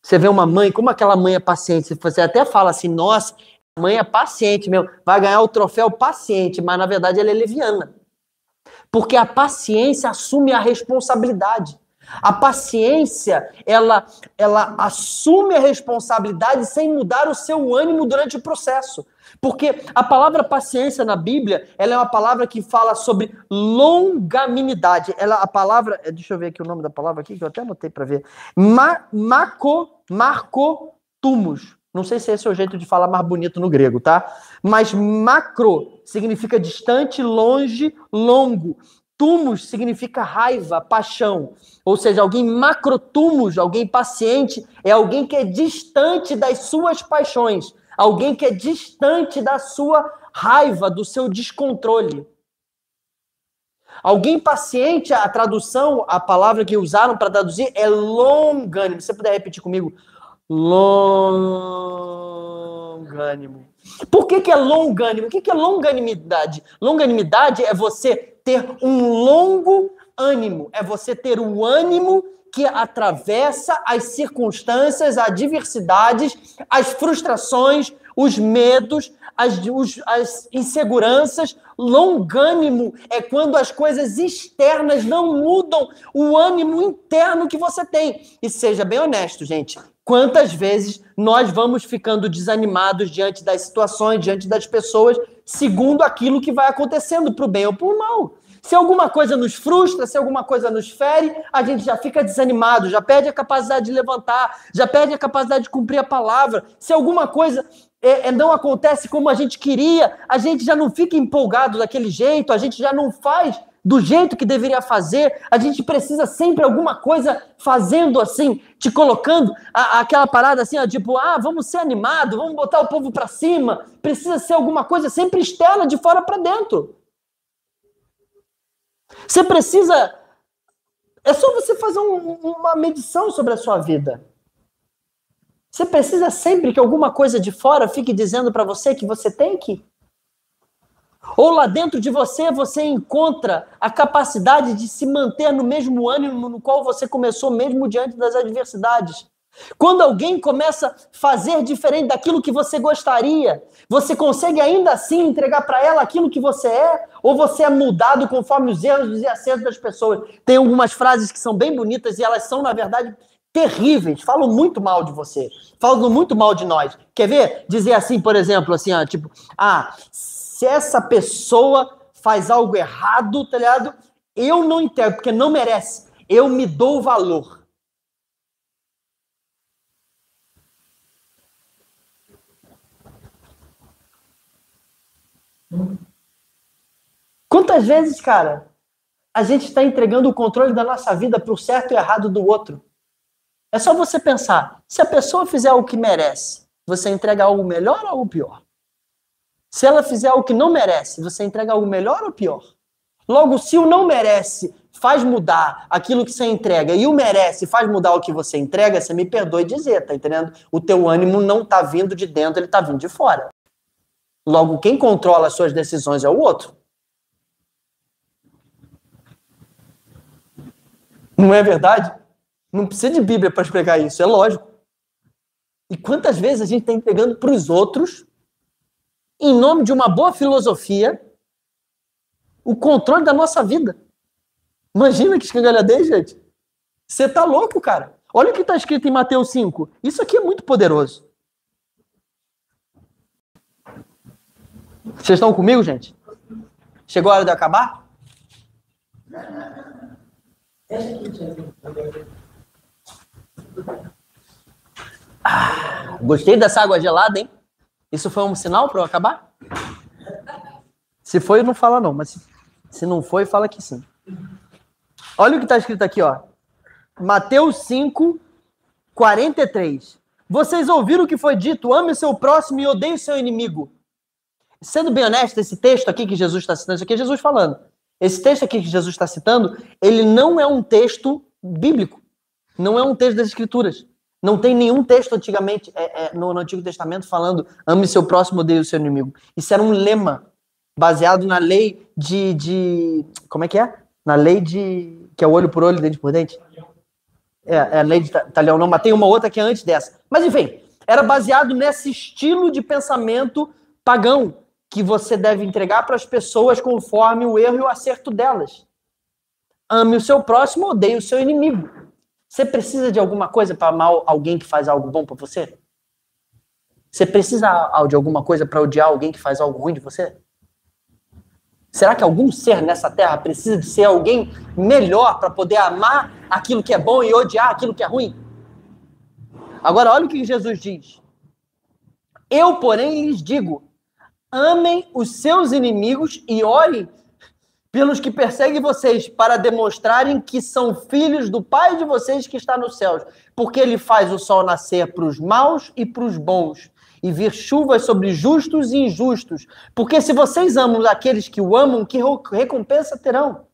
Você vê uma mãe, como aquela mãe é paciente. Você até fala assim, nossa, a mãe é paciente, vai ganhar o troféu paciente, mas na verdade ela é leviana. Porque a paciência assume a responsabilidade. A paciência, ela assume a responsabilidade sem mudar o seu ânimo durante o processo. Porque a palavra paciência na Bíblia, ela é uma palavra que fala sobre longanimidade. A palavra, deixa eu ver aqui o nome da palavra aqui, que eu até anotei para ver. Marcotumos. Não sei se esse é o jeito de falar mais bonito no grego, tá? Mas macro significa distante, longe, longo. Tumos significa raiva, paixão. Ou seja, alguém macrotumos, alguém paciente, é alguém que é distante das suas paixões. Alguém que é distante da sua raiva, do seu descontrole. Alguém paciente, a tradução, a palavra que usaram para traduzir é longânimo. Se você puder repetir comigo. Longânimo. Por que é longânimo? O que é longanimidade? Longanimidade é você ter um longo ânimo. É você ter um ânimo que atravessa as circunstâncias, as adversidades, as frustrações, os medos, as inseguranças. Longânimo é quando as coisas externas não mudam o ânimo interno que você tem. E seja bem honesto, gente. Quantas vezes nós vamos ficando desanimados diante das situações, diante das pessoas, segundo aquilo que vai acontecendo, para o bem ou para o mal. Se alguma coisa nos frustra, se alguma coisa nos fere, a gente já fica desanimado, já perde a capacidade de levantar, já perde a capacidade de cumprir a palavra. Se alguma coisa não acontece como a gente queria, a gente já não fica empolgado daquele jeito, a gente já não faz do jeito que deveria fazer, a gente precisa sempre alguma coisa fazendo assim, te colocando aquela parada assim, tipo, vamos ser animados, vamos botar o povo para cima, precisa ser alguma coisa sempre externa, de fora para dentro. Você precisa... É só você fazer uma medição sobre a sua vida. Você precisa sempre que alguma coisa de fora fique dizendo para você que você tem que... Ou lá dentro de você encontra a capacidade de se manter no mesmo ânimo no qual você começou, mesmo diante das adversidades. Quando alguém começa a fazer diferente daquilo que você gostaria, você consegue ainda assim entregar para ela aquilo que você é? Ou você é mudado conforme os erros e acertos das pessoas? Tem algumas frases que são bem bonitas e elas são, na verdade, terríveis. Falam muito mal de você. Falam muito mal de nós. Quer ver? Dizer assim, por exemplo, assim, tipo... se essa pessoa faz algo errado, tá ligado? Eu não entendo, porque não merece. Eu me dou valor. Quantas vezes, cara, a gente está entregando o controle da nossa vida para o certo e errado do outro? É só você pensar, se a pessoa fizer algo que merece, você entrega algo melhor ou algo pior? Se ela fizer algo que não merece, você entrega algo melhor ou pior? Logo, se o não merece faz mudar aquilo que você entrega e o merece faz mudar o que você entrega, você me perdoe dizer, tá entendendo? O teu ânimo não tá vindo de dentro, ele tá vindo de fora. Logo, quem controla as suas decisões é o outro. Não é verdade? Não precisa de Bíblia para explicar isso, é lógico. E quantas vezes a gente está entregando para os outros, em nome de uma boa filosofia, o controle da nossa vida? Imagina que escangalhadez, gente. Você tá louco, cara. Olha o que está escrito em Mateus 5. Isso aqui é muito poderoso. Vocês estão comigo, gente? Chegou a hora de acabar? Gostei dessa água gelada, hein? Isso foi um sinal para eu acabar? Se foi, não fala não, mas se não foi, fala que sim. Olha o que está escrito aqui, ó. Mateus 5, 43. Vocês ouviram o que foi dito, ame o seu próximo e odeie o seu inimigo. Sendo bem honesto, esse texto aqui que Jesus está citando, isso aqui é Jesus falando. Esse texto aqui que Jesus está citando, ele não é um texto bíblico. Não é um texto das Escrituras. Não tem nenhum texto antigamente, no Antigo Testamento falando ame seu próximo, odeie o seu inimigo. Isso era um lema baseado na lei como é que é? Na lei que é olho por olho, dente por dente. É a lei de Talião, não, mas tem uma outra que é antes dessa. Mas enfim, era baseado nesse estilo de pensamento pagão que você deve entregar para as pessoas conforme o erro e o acerto delas. Ame o seu próximo, odeie o seu inimigo. Você precisa de alguma coisa para amar alguém que faz algo bom para você? Você precisa de alguma coisa para odiar alguém que faz algo ruim de você? Será que algum ser nessa terra precisa de ser alguém melhor para poder amar aquilo que é bom e odiar aquilo que é ruim? Agora, olha o que Jesus diz. Eu, porém, lhes digo, amem os seus inimigos e orem pelos que perseguem vocês, para demonstrarem que são filhos do Pai de vocês que está nos céus, porque Ele faz o sol nascer para os maus e para os bons, e vir chuvas sobre justos e injustos. Porque se vocês amam aqueles que o amam, que recompensa terão?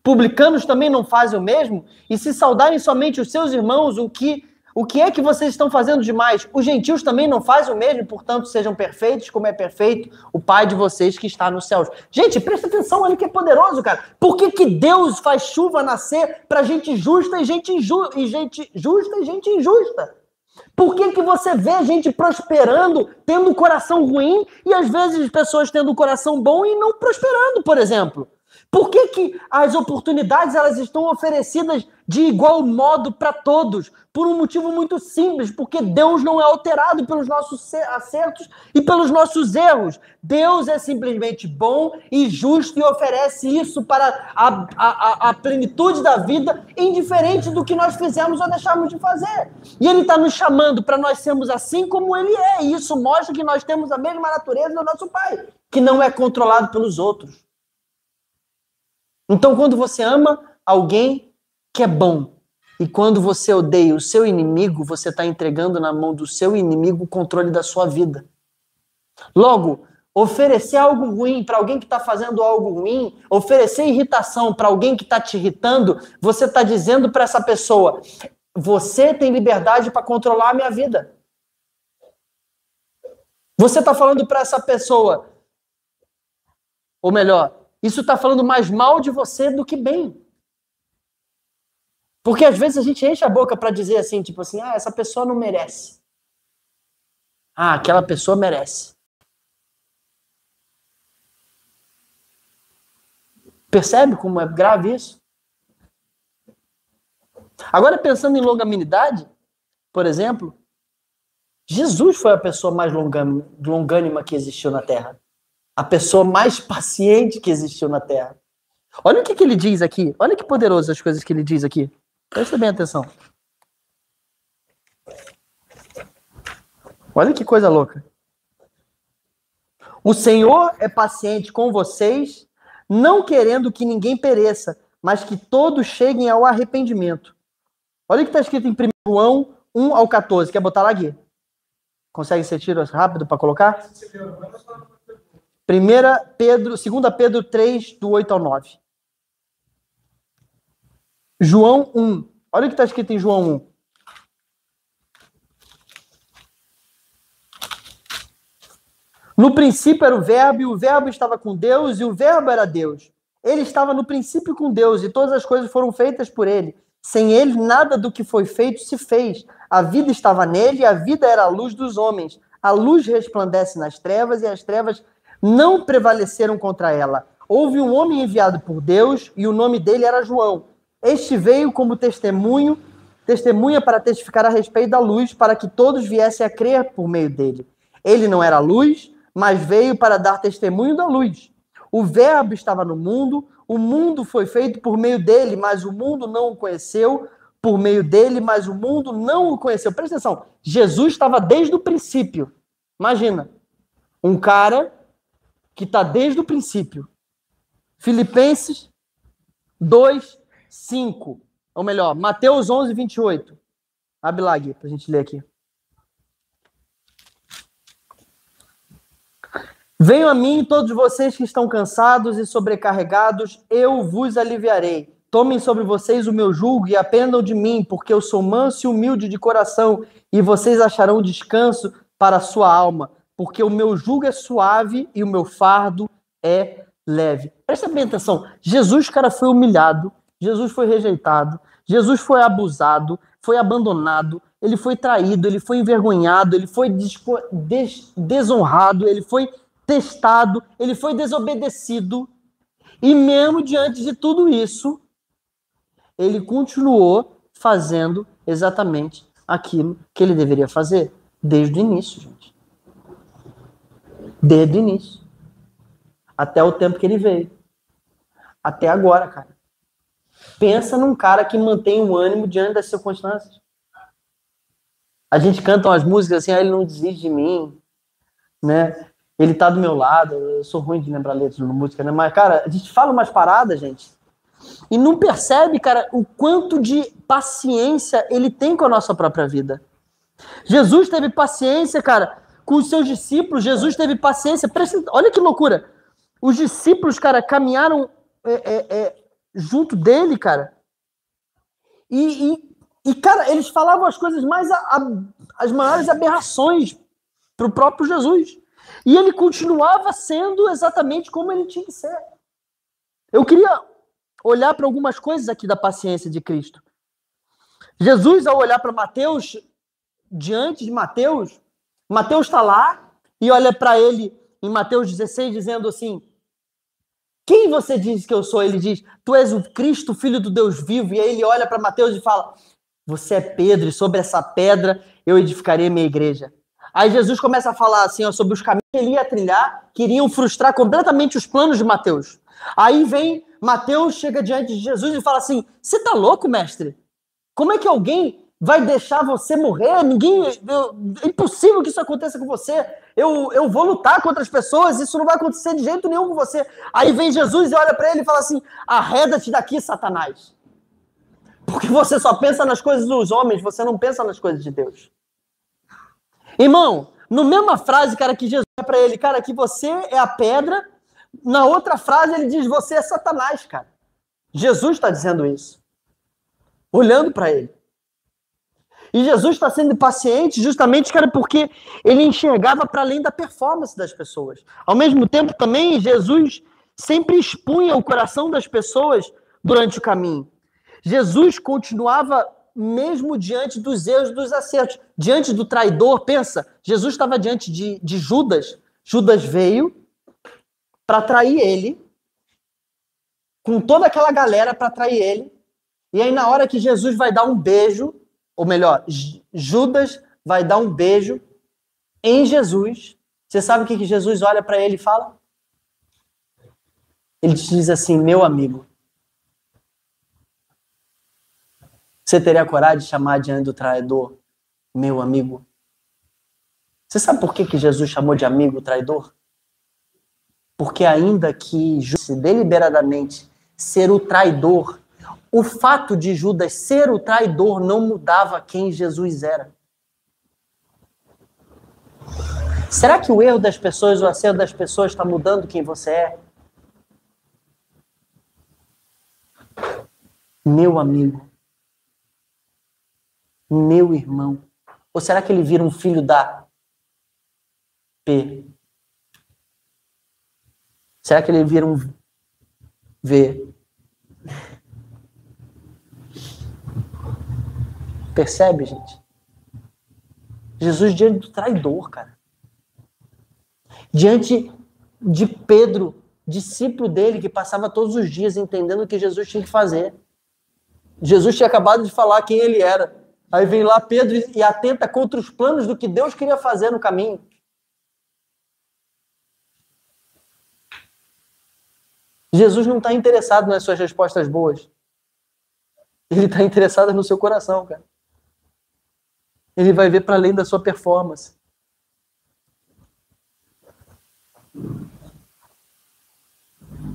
Publicanos também não fazem o mesmo? E se saudarem somente os seus irmãos, o que é que vocês estão fazendo demais? Os gentios também não fazem o mesmo, portanto, sejam perfeitos, como é perfeito o Pai de vocês que está nos céus. Gente, presta atenção, olha que é poderoso, cara. Por que Deus faz chuva nascer para gente justa e gente justa e gente injusta? Por que você vê gente prosperando, tendo um coração ruim, e às vezes pessoas tendo um coração bom e não prosperando, por exemplo? Por que as oportunidades elas estão oferecidas de igual modo para todos? Por um motivo muito simples, porque Deus não é alterado pelos nossos acertos e pelos nossos erros. Deus é simplesmente bom e justo e oferece isso para a plenitude da vida, indiferente do que nós fizemos ou deixarmos de fazer. E Ele está nos chamando para nós sermos assim como Ele é. E isso mostra que nós temos a mesma natureza do nosso Pai, que não é controlado pelos outros. Então, quando você ama alguém que é bom, e quando você odeia o seu inimigo, você está entregando na mão do seu inimigo o controle da sua vida. Logo, oferecer algo ruim para alguém que está fazendo algo ruim, oferecer irritação para alguém que está te irritando, você está dizendo para essa pessoa, você tem liberdade para controlar a minha vida. Você está falando para essa pessoa, ou melhor, isso está falando mais mal de você do que bem. Porque às vezes a gente enche a boca para dizer assim, tipo assim, essa pessoa não merece. Aquela pessoa merece. Percebe como é grave isso? Agora, pensando em longanimidade, por exemplo, Jesus foi a pessoa mais longânima que existiu na Terra. A pessoa mais paciente que existiu na Terra. Olha o que ele diz aqui. Olha que poderoso as coisas que ele diz aqui. Presta bem atenção. Olha que coisa louca. O Senhor é paciente com vocês, não querendo que ninguém pereça, mas que todos cheguem ao arrependimento. Olha o que está escrito em 1 João 1 ao 14. Quer botar lá, Gui? Consegue ser tiro rápido para colocar? 2 Pedro 3, do 8 ao 9. João 1. Olha o que está escrito em João 1. No princípio era o Verbo, e o Verbo estava com Deus, e o Verbo era Deus. Ele estava no princípio com Deus, e todas as coisas foram feitas por ele. Sem ele, nada do que foi feito se fez. A vida estava nele, e a vida era a luz dos homens. A luz resplandece nas trevas, e as trevas não prevaleceram contra ela. Houve um homem enviado por Deus, e o nome dele era João. Este veio como testemunha para testificar a respeito da luz, para que todos viessem a crer por meio dele. Ele não era luz, mas veio para dar testemunho da luz. O Verbo estava no mundo, o mundo foi feito por meio dele, mas o mundo não o conheceu, por meio dele, mas o mundo não o conheceu. Presta atenção, Jesus estava desde o princípio. Imagina, um cara que está desde o princípio. Filipenses 2, 5. Ou melhor, Mateus 11, 28. Abre lá, Gui, para a gente ler aqui. Venham a mim todos vocês que estão cansados e sobrecarregados, eu vos aliviarei. tomem sobre vocês o meu jugo e aprendam de mim, porque eu sou manso e humilde de coração, e vocês acharão descanso para a sua alma, porque o meu jugo é suave e o meu fardo é leve. Presta bem atenção. Jesus, cara, foi humilhado, Jesus foi rejeitado, Jesus foi abusado, foi abandonado, ele foi traído, ele foi envergonhado, ele foi desonrado, ele foi testado, ele foi desobedecido. E mesmo diante de tudo isso, ele continuou fazendo exatamente aquilo que ele deveria fazer. Desde o início, gente. Desde o início. Até o tempo que ele veio. Até agora, cara. Pensa num cara que mantém o ânimo diante das circunstâncias. A gente canta umas músicas assim, ele não desiste de mim, né? Ele tá do meu lado. Eu sou ruim de lembrar letras de música, né? Mas, cara, a gente fala umas paradas, gente, e não percebe, cara, o quanto de paciência ele tem com a nossa própria vida. Jesus teve paciência, cara, com os seus discípulos. Jesus teve paciência. Olha que loucura. Os discípulos, cara, caminharam junto dele, cara. E, cara, eles falavam as coisas mais... as maiores aberrações para o próprio Jesus. E ele continuava sendo exatamente como ele tinha que ser. Eu queria olhar para algumas coisas aqui da paciência de Cristo. Jesus, ao olhar para Mateus, diante de Mateus, Mateus está lá e olha para ele em Mateus 16, dizendo assim: quem você diz que eu sou? Ele diz: tu és o Cristo, filho do Deus vivo. E aí ele olha para Mateus e fala: você é Pedro, e sobre essa pedra eu edificarei minha igreja. Aí Jesus começa a falar assim, ó, sobre os caminhos que ele ia trilhar, que iriam frustrar completamente os planos de Mateus. Aí vem Mateus, chega diante de Jesus e fala assim: você tá louco, mestre? Como é que alguém vai deixar você morrer? É impossível que isso aconteça com você. Eu vou lutar contra as pessoas, isso não vai acontecer de jeito nenhum com você. Aí vem Jesus e olha para ele e fala assim: arreda-te daqui, Satanás. Porque você só pensa nas coisas dos homens, você não pensa nas coisas de Deus. Irmão, na mesma frase, cara, que Jesus diz para ele, cara, que você é a pedra, na outra frase ele diz, você é Satanás, cara. Jesus está dizendo isso. Olhando para ele. E Jesus está sendo paciente justamente, cara, porque ele enxergava para além da performance das pessoas. Ao mesmo tempo, também, Jesus sempre expunha o coração das pessoas durante o caminho. Jesus continuava mesmo diante dos erros e dos acertos. Diante do traidor, pensa, Jesus estava diante de Judas. Judas veio para trair ele, com toda aquela galera para trair ele. E aí, na hora que Jesus vai dar um beijo, ou melhor, Judas vai dar um beijo em Jesus, você sabe o que Jesus olha para ele e fala? Ele diz assim: meu amigo, você teria coragem de chamar diante do traidor meu amigo? Você sabe por que Jesus chamou de amigo o traidor? Porque ainda que Judas deliberadamente ser o traidor, o fato de Judas ser o traidor não mudava quem Jesus era. Será que o erro das pessoas, o acerto das pessoas está mudando quem você é? Meu amigo. Meu irmão. Ou será que ele vira um filho da P? Será que ele vira um V? Percebe, gente? Jesus diante do traidor, cara. Diante de Pedro, discípulo dele, que passava todos os dias entendendo o que Jesus tinha que fazer. Jesus tinha acabado de falar quem ele era. Aí vem lá Pedro e atenta contra os planos do que Deus queria fazer no caminho. Jesus não está interessado nas suas respostas boas. Ele está interessado no seu coração, cara. Ele vai ver para além da sua performance.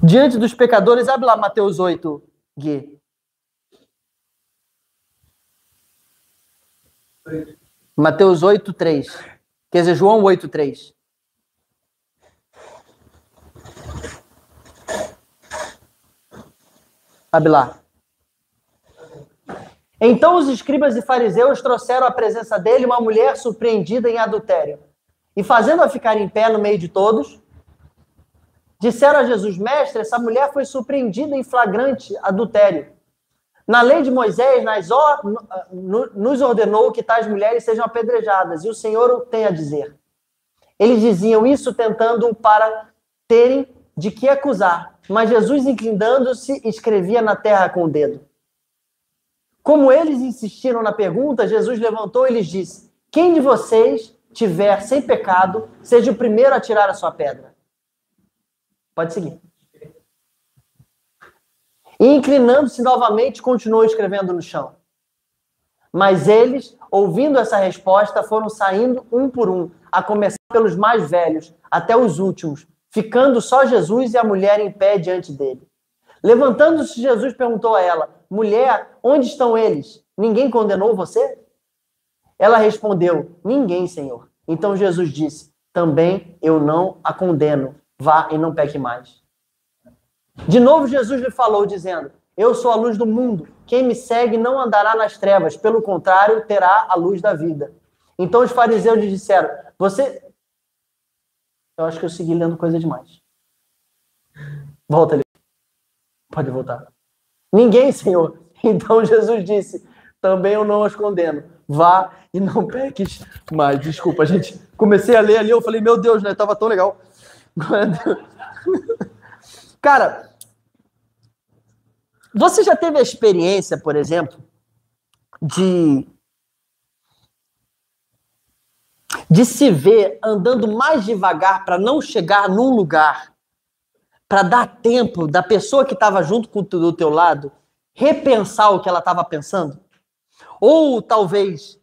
Diante dos pecadores, abre lá Mateus 8, Gui. Mateus 8, 3. Quer dizer, João 8, 3. Abre lá. Então os escribas e fariseus trouxeram à presença dele uma mulher surpreendida em adultério. E fazendo-a ficar em pé no meio de todos, disseram a Jesus: Mestre, essa mulher foi surpreendida em flagrante adultério. Na lei de Moisés, nos ordenou que tais mulheres sejam apedrejadas, e o Senhor o tem a dizer. Eles diziam isso tentando para terem de que acusar, mas Jesus, inclinando-se, escrevia na terra com o dedo. Como eles insistiram na pergunta, Jesus levantou e lhes disse: Quem de vocês tiver sem pecado, seja o primeiro a tirar a sua pedra. Pode seguir. E inclinando-se novamente, continuou escrevendo no chão. Mas eles, ouvindo essa resposta, foram saindo um por um, a começar pelos mais velhos, até os últimos, ficando só Jesus e a mulher em pé diante dele. Levantando-se, Jesus perguntou a ela: Mulher, onde estão eles? Ninguém condenou você? Ela respondeu: Ninguém, Senhor. Então Jesus disse: Também eu não a condeno. Vá e não peque mais. De novo Jesus lhe falou, dizendo: Eu sou a luz do mundo. Quem me segue não andará nas trevas. Pelo contrário, terá a luz da vida. Então os fariseus lhe disseram: Você... Eu acho que eu segui lendo coisa demais. Volta ali. Pode voltar. Ninguém, Senhor. Então Jesus disse: Também eu não as condeno. Vá e não peques mais. Desculpa, gente. Comecei a ler ali, eu falei: Meu Deus, né? Tava tão legal. Cara, você já teve a experiência, por exemplo, de se ver andando mais devagar para não chegar num lugar, para dar tempo da pessoa que estava junto do teu lado repensar o que ela estava pensando? Ou talvez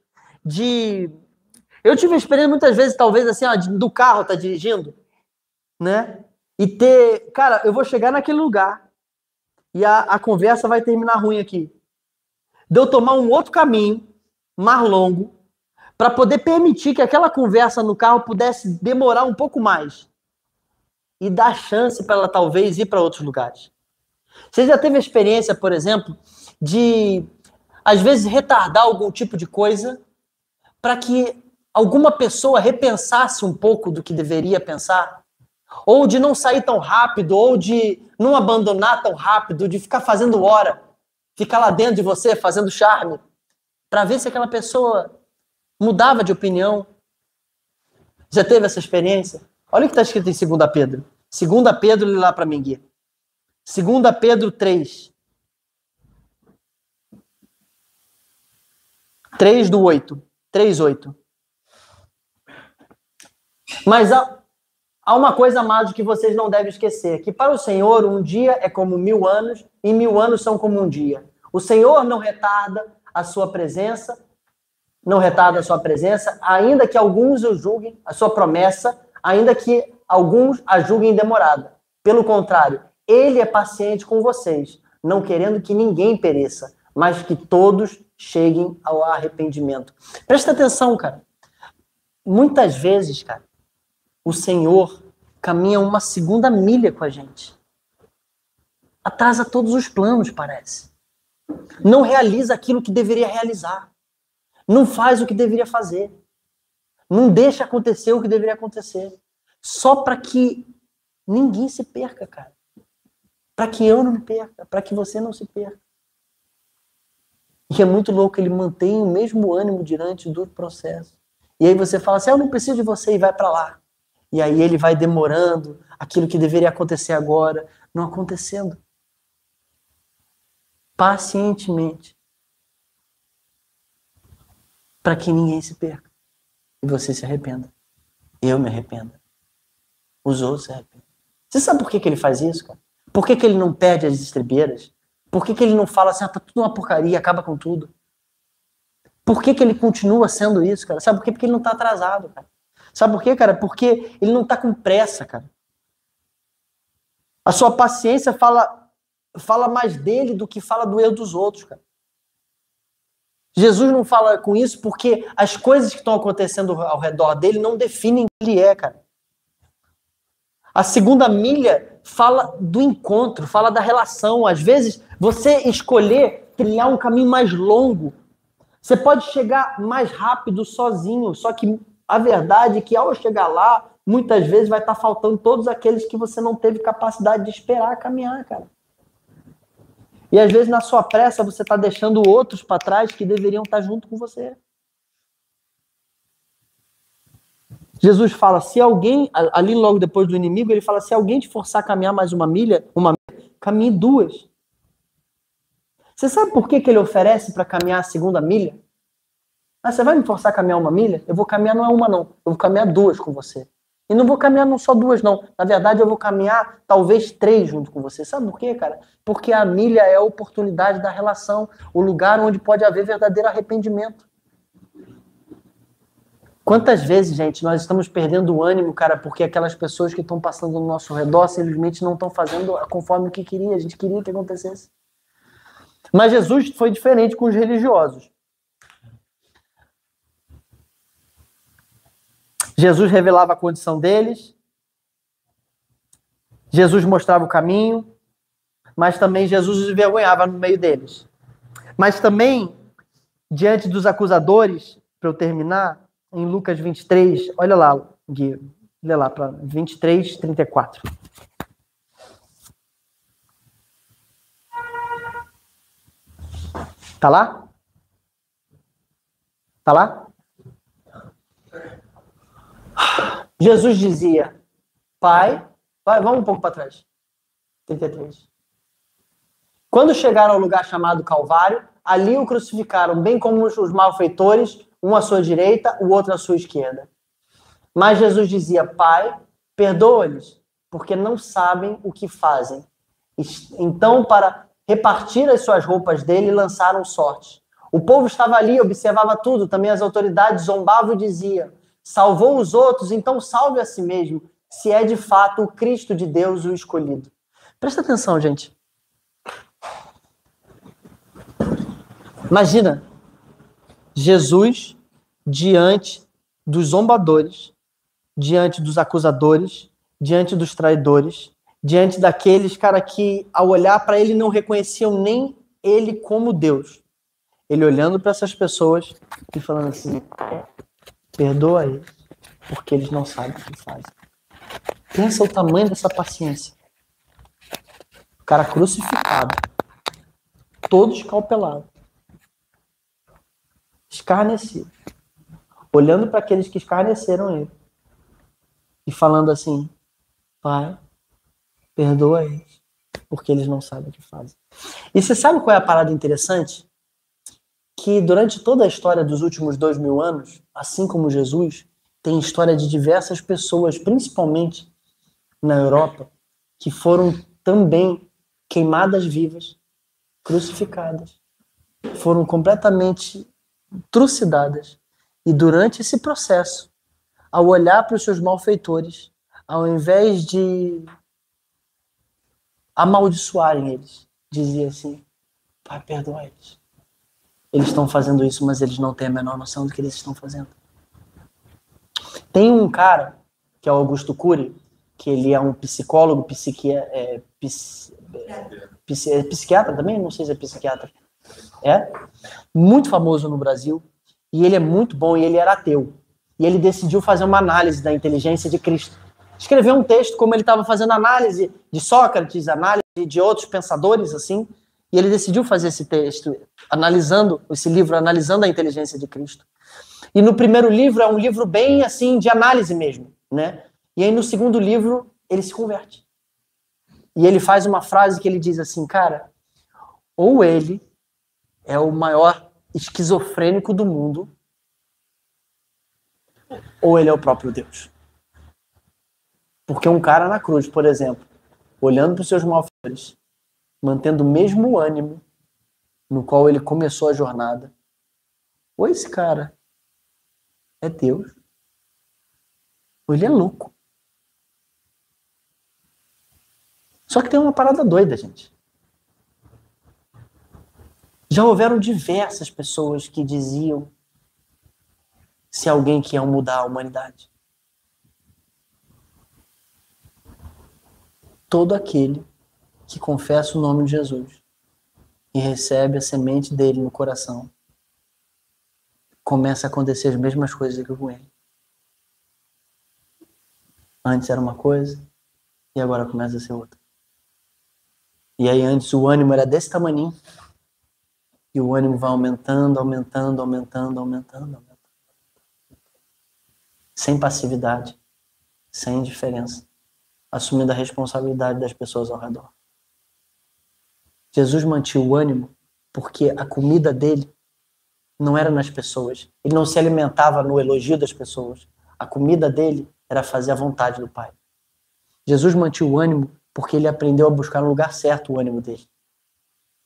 eu tive a experiência muitas vezes, talvez assim, ó, do carro tá dirigindo, né? E ter, cara, eu vou chegar naquele lugar e a conversa vai terminar ruim aqui. De eu tomar um outro caminho, mais longo, para poder permitir que aquela conversa no carro pudesse demorar um pouco mais e dar chance para ela talvez ir para outros lugares. Você já teve a experiência, por exemplo, de às vezes retardar algum tipo de coisa para que alguma pessoa repensasse um pouco do que deveria pensar? Ou de não sair tão rápido, ou de não abandonar tão rápido, de ficar fazendo hora, ficar lá dentro de você fazendo charme, para ver se aquela pessoa mudava de opinião. Já teve essa experiência? Olha o que está escrito em 2 Pedro. 2 Pedro, lê lá para mim, Gui. 2 Pedro 3. 3 do 8. 3:8. Mas há uma coisa, amados, que vocês não devem esquecer, que para o Senhor um dia é como 1000 anos e 1000 anos são como um dia. O Senhor não retarda a sua presença, ainda que alguns o julguem, a sua promessa, ainda que alguns a julguem demorada. Pelo contrário, ele é paciente com vocês, não querendo que ninguém pereça, mas que todos cheguem ao arrependimento. Presta atenção, cara. Muitas vezes, cara, o Senhor caminha uma segunda milha com a gente. Atrasa todos os planos, parece. Não realiza aquilo que deveria realizar. Não faz o que deveria fazer. Não deixa acontecer o que deveria acontecer. Só para que ninguém se perca, cara. Para que eu não me perca. Para que você não se perca. E é muito louco, ele mantém o mesmo ânimo diante do processo. E aí você fala assim: eu não preciso de você, e vai para lá. E aí ele vai demorando aquilo que deveria acontecer agora, não acontecendo. Pacientemente. Para que ninguém se perca. E você se arrependa. Eu me arrependo. Os outros se arrependem. Você sabe por que ele faz isso, cara? Por que ele não perde as estribeiras? Por que ele não fala assim: tá tudo uma porcaria, acaba com tudo? Por que ele continua sendo isso, cara? Sabe por quê? Porque ele não tá atrasado, cara. Sabe por quê, cara? Porque ele não tá com pressa, cara. A sua paciência fala mais dele do que fala do erro dos outros, cara. Jesus não fala com isso porque as coisas que estão acontecendo ao redor dele não definem quem ele é, cara. A segunda milha fala do encontro, fala da relação. Às vezes, você escolher trilhar um caminho mais longo. Você pode chegar mais rápido sozinho, só que a verdade é que ao chegar lá, muitas vezes vai estar faltando todos aqueles que você não teve capacidade de esperar caminhar, cara. E às vezes na sua pressa você está deixando outros para trás que deveriam estar junto com você. Jesus fala, se alguém, ali logo depois do inimigo, ele fala, se alguém te forçar a caminhar mais uma milha, caminhe 2. Você sabe por que ele oferece para caminhar a segunda milha? Ah, você vai me forçar a caminhar 1 milha? Eu vou caminhar não é 1 não, eu vou caminhar 2 com você. E não vou caminhar não só 2 não, na verdade eu vou caminhar talvez 3 junto com você. Sabe por quê, cara? Porque a milha é a oportunidade da relação, o lugar onde pode haver verdadeiro arrependimento. Quantas vezes, gente, nós estamos perdendo o ânimo, cara, porque aquelas pessoas que estão passando no nosso redor simplesmente não estão fazendo conforme o que queria, a gente queria que acontecesse. Mas Jesus foi diferente com os religiosos. Jesus revelava a condição deles, Jesus mostrava o caminho, mas também Jesus os envergonhava no meio deles. Mas também, diante dos acusadores, para eu terminar, em Lucas 23, olha lá, Gui, olha lá para 23, 34. Tá lá? Tá lá? Jesus dizia, Pai, vamos um pouco para trás. 33. Quando chegaram ao lugar chamado Calvário, ali o crucificaram, bem como os malfeitores, um à sua direita, o outro à sua esquerda. Mas Jesus dizia, Pai, perdoa-lhes, porque não sabem o que fazem. Então, para repartir as suas roupas dele, lançaram sorte. O povo estava ali, observava tudo, também as autoridades zombavam e diziam, salvou os outros, então salve a si mesmo, se é de fato o Cristo de Deus o escolhido. Presta atenção, gente. Imagina, Jesus diante dos zombadores, diante dos acusadores, diante dos traidores, diante daqueles, cara, que ao olhar para ele não reconheciam nem ele como Deus. Ele olhando para essas pessoas e falando assim, perdoa eles, porque eles não sabem o que fazem. Pensa o tamanho dessa paciência. O cara crucificado, todo escalpelado, escarnecido, olhando para aqueles que escarneceram ele e falando assim, Pai, perdoa eles, porque eles não sabem o que fazem. E você sabe qual é a parada interessante? Que durante toda a história dos últimos 2000 anos, assim como Jesus, tem história de diversas pessoas, principalmente na Europa, que foram também queimadas vivas, crucificadas, foram completamente trucidadas. E durante esse processo, ao olhar para os seus malfeitores, ao invés de amaldiçoarem eles, dizia assim, Pai, perdoa eles. Eles estão fazendo isso, mas eles não têm a menor noção do que eles estão fazendo. Tem um cara, que é o Augusto Cury, que ele é um psicólogo, psiquiatra também? Não sei se é psiquiatra. É? Muito famoso no Brasil. E ele é muito bom, e ele era ateu. E ele decidiu fazer uma análise da inteligência de Cristo. Escreveu um texto como ele estava fazendo análise de Sócrates, análise de outros pensadores, assim. E ele decidiu fazer esse texto, analisando esse livro, analisando a inteligência de Cristo. E no primeiro livro é um livro bem assim de análise mesmo, né? E aí no segundo livro ele se converte. E ele faz uma frase que ele diz assim, cara, ou ele é o maior esquizofrênico do mundo, ou ele é o próprio Deus. Porque um cara na cruz, por exemplo, olhando para os seus malfeitores, mantendo o mesmo ânimo no qual ele começou a jornada, ou esse cara é Deus, ou ele é louco. Só que tem uma parada doida, gente. Já houveram diversas pessoas que diziam se alguém quer mudar a humanidade. Todo aquele que confessa o nome de Jesus e recebe a semente dele no coração, começa a acontecer as mesmas coisas que com ele. Antes era uma coisa e agora começa a ser outra. E aí antes o ânimo era desse tamaninho e o ânimo vai aumentando, aumentando, aumentando, aumentando, aumentando. Sem passividade, sem indiferença, assumindo a responsabilidade das pessoas ao redor. Jesus mantinha o ânimo porque a comida dele não era nas pessoas. Ele não se alimentava no elogio das pessoas. A comida dele era fazer a vontade do Pai. Jesus mantinha o ânimo porque ele aprendeu a buscar no lugar certo o ânimo dele.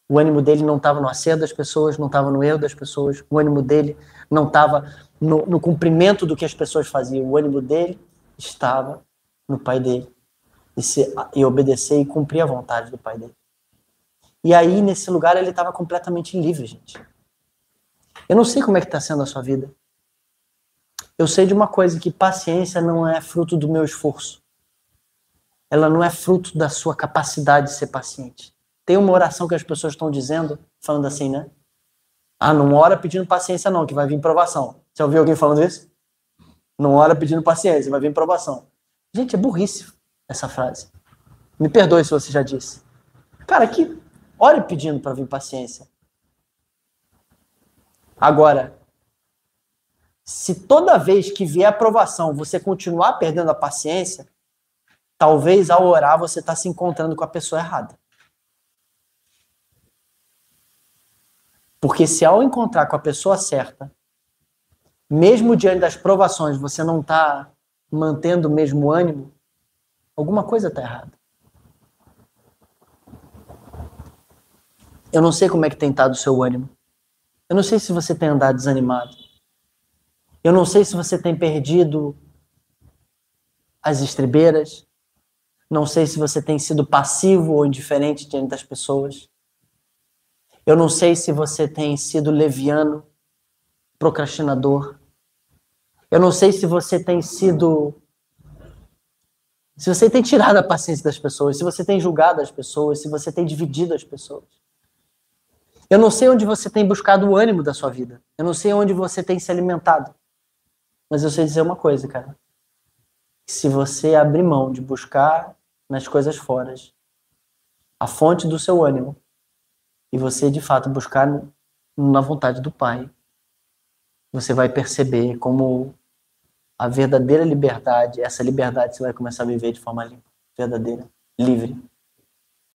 O ânimo dele não estava no acerto das pessoas, não estava no erro das pessoas. O ânimo dele não estava no cumprimento do que as pessoas faziam. O ânimo dele estava no Pai dele. E obedecer e cumprir a vontade do Pai dele. E aí, nesse lugar, ele estava completamente livre, gente. Eu não sei como é que está sendo a sua vida. Eu sei de uma coisa, que paciência não é fruto do meu esforço. Ela não é fruto da sua capacidade de ser paciente. Tem uma oração que as pessoas estão dizendo, falando assim, né? Ah, não ora pedindo paciência não, que vai vir provação. Você ouviu alguém falando isso? Não ora pedindo paciência, vai vir provação. Gente, é burrice essa frase. Me perdoe se você já disse. Cara, que ore pedindo para vir paciência. Agora, se toda vez que vier aprovação você continuar perdendo a paciência, talvez ao orar você está se encontrando com a pessoa errada. Porque se ao encontrar com a pessoa certa, mesmo diante das provações, você não está mantendo o mesmo ânimo, alguma coisa está errada. Eu não sei como é que tem estado o seu ânimo. Eu não sei se você tem andado desanimado. Eu não sei se você tem perdido as estribeiras. Não sei se você tem sido passivo ou indiferente diante das pessoas. Eu não sei se você tem sido leviano, procrastinador. Eu não sei se você tem sido... Se você tem tirado a paciência das pessoas, se você tem julgado as pessoas, se você tem dividido as pessoas. Eu não sei onde você tem buscado o ânimo da sua vida. Eu não sei onde você tem se alimentado. Mas eu sei dizer uma coisa, cara. Se você abrir mão de buscar nas coisas fora a fonte do seu ânimo e você, de fato, buscar na vontade do Pai, você vai perceber como a verdadeira liberdade, essa liberdade você vai começar a viver de forma limpa, verdadeira, livre,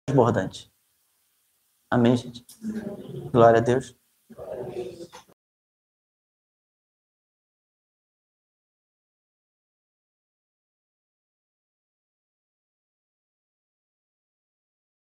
transbordante. Amém, gente? Glória a Deus.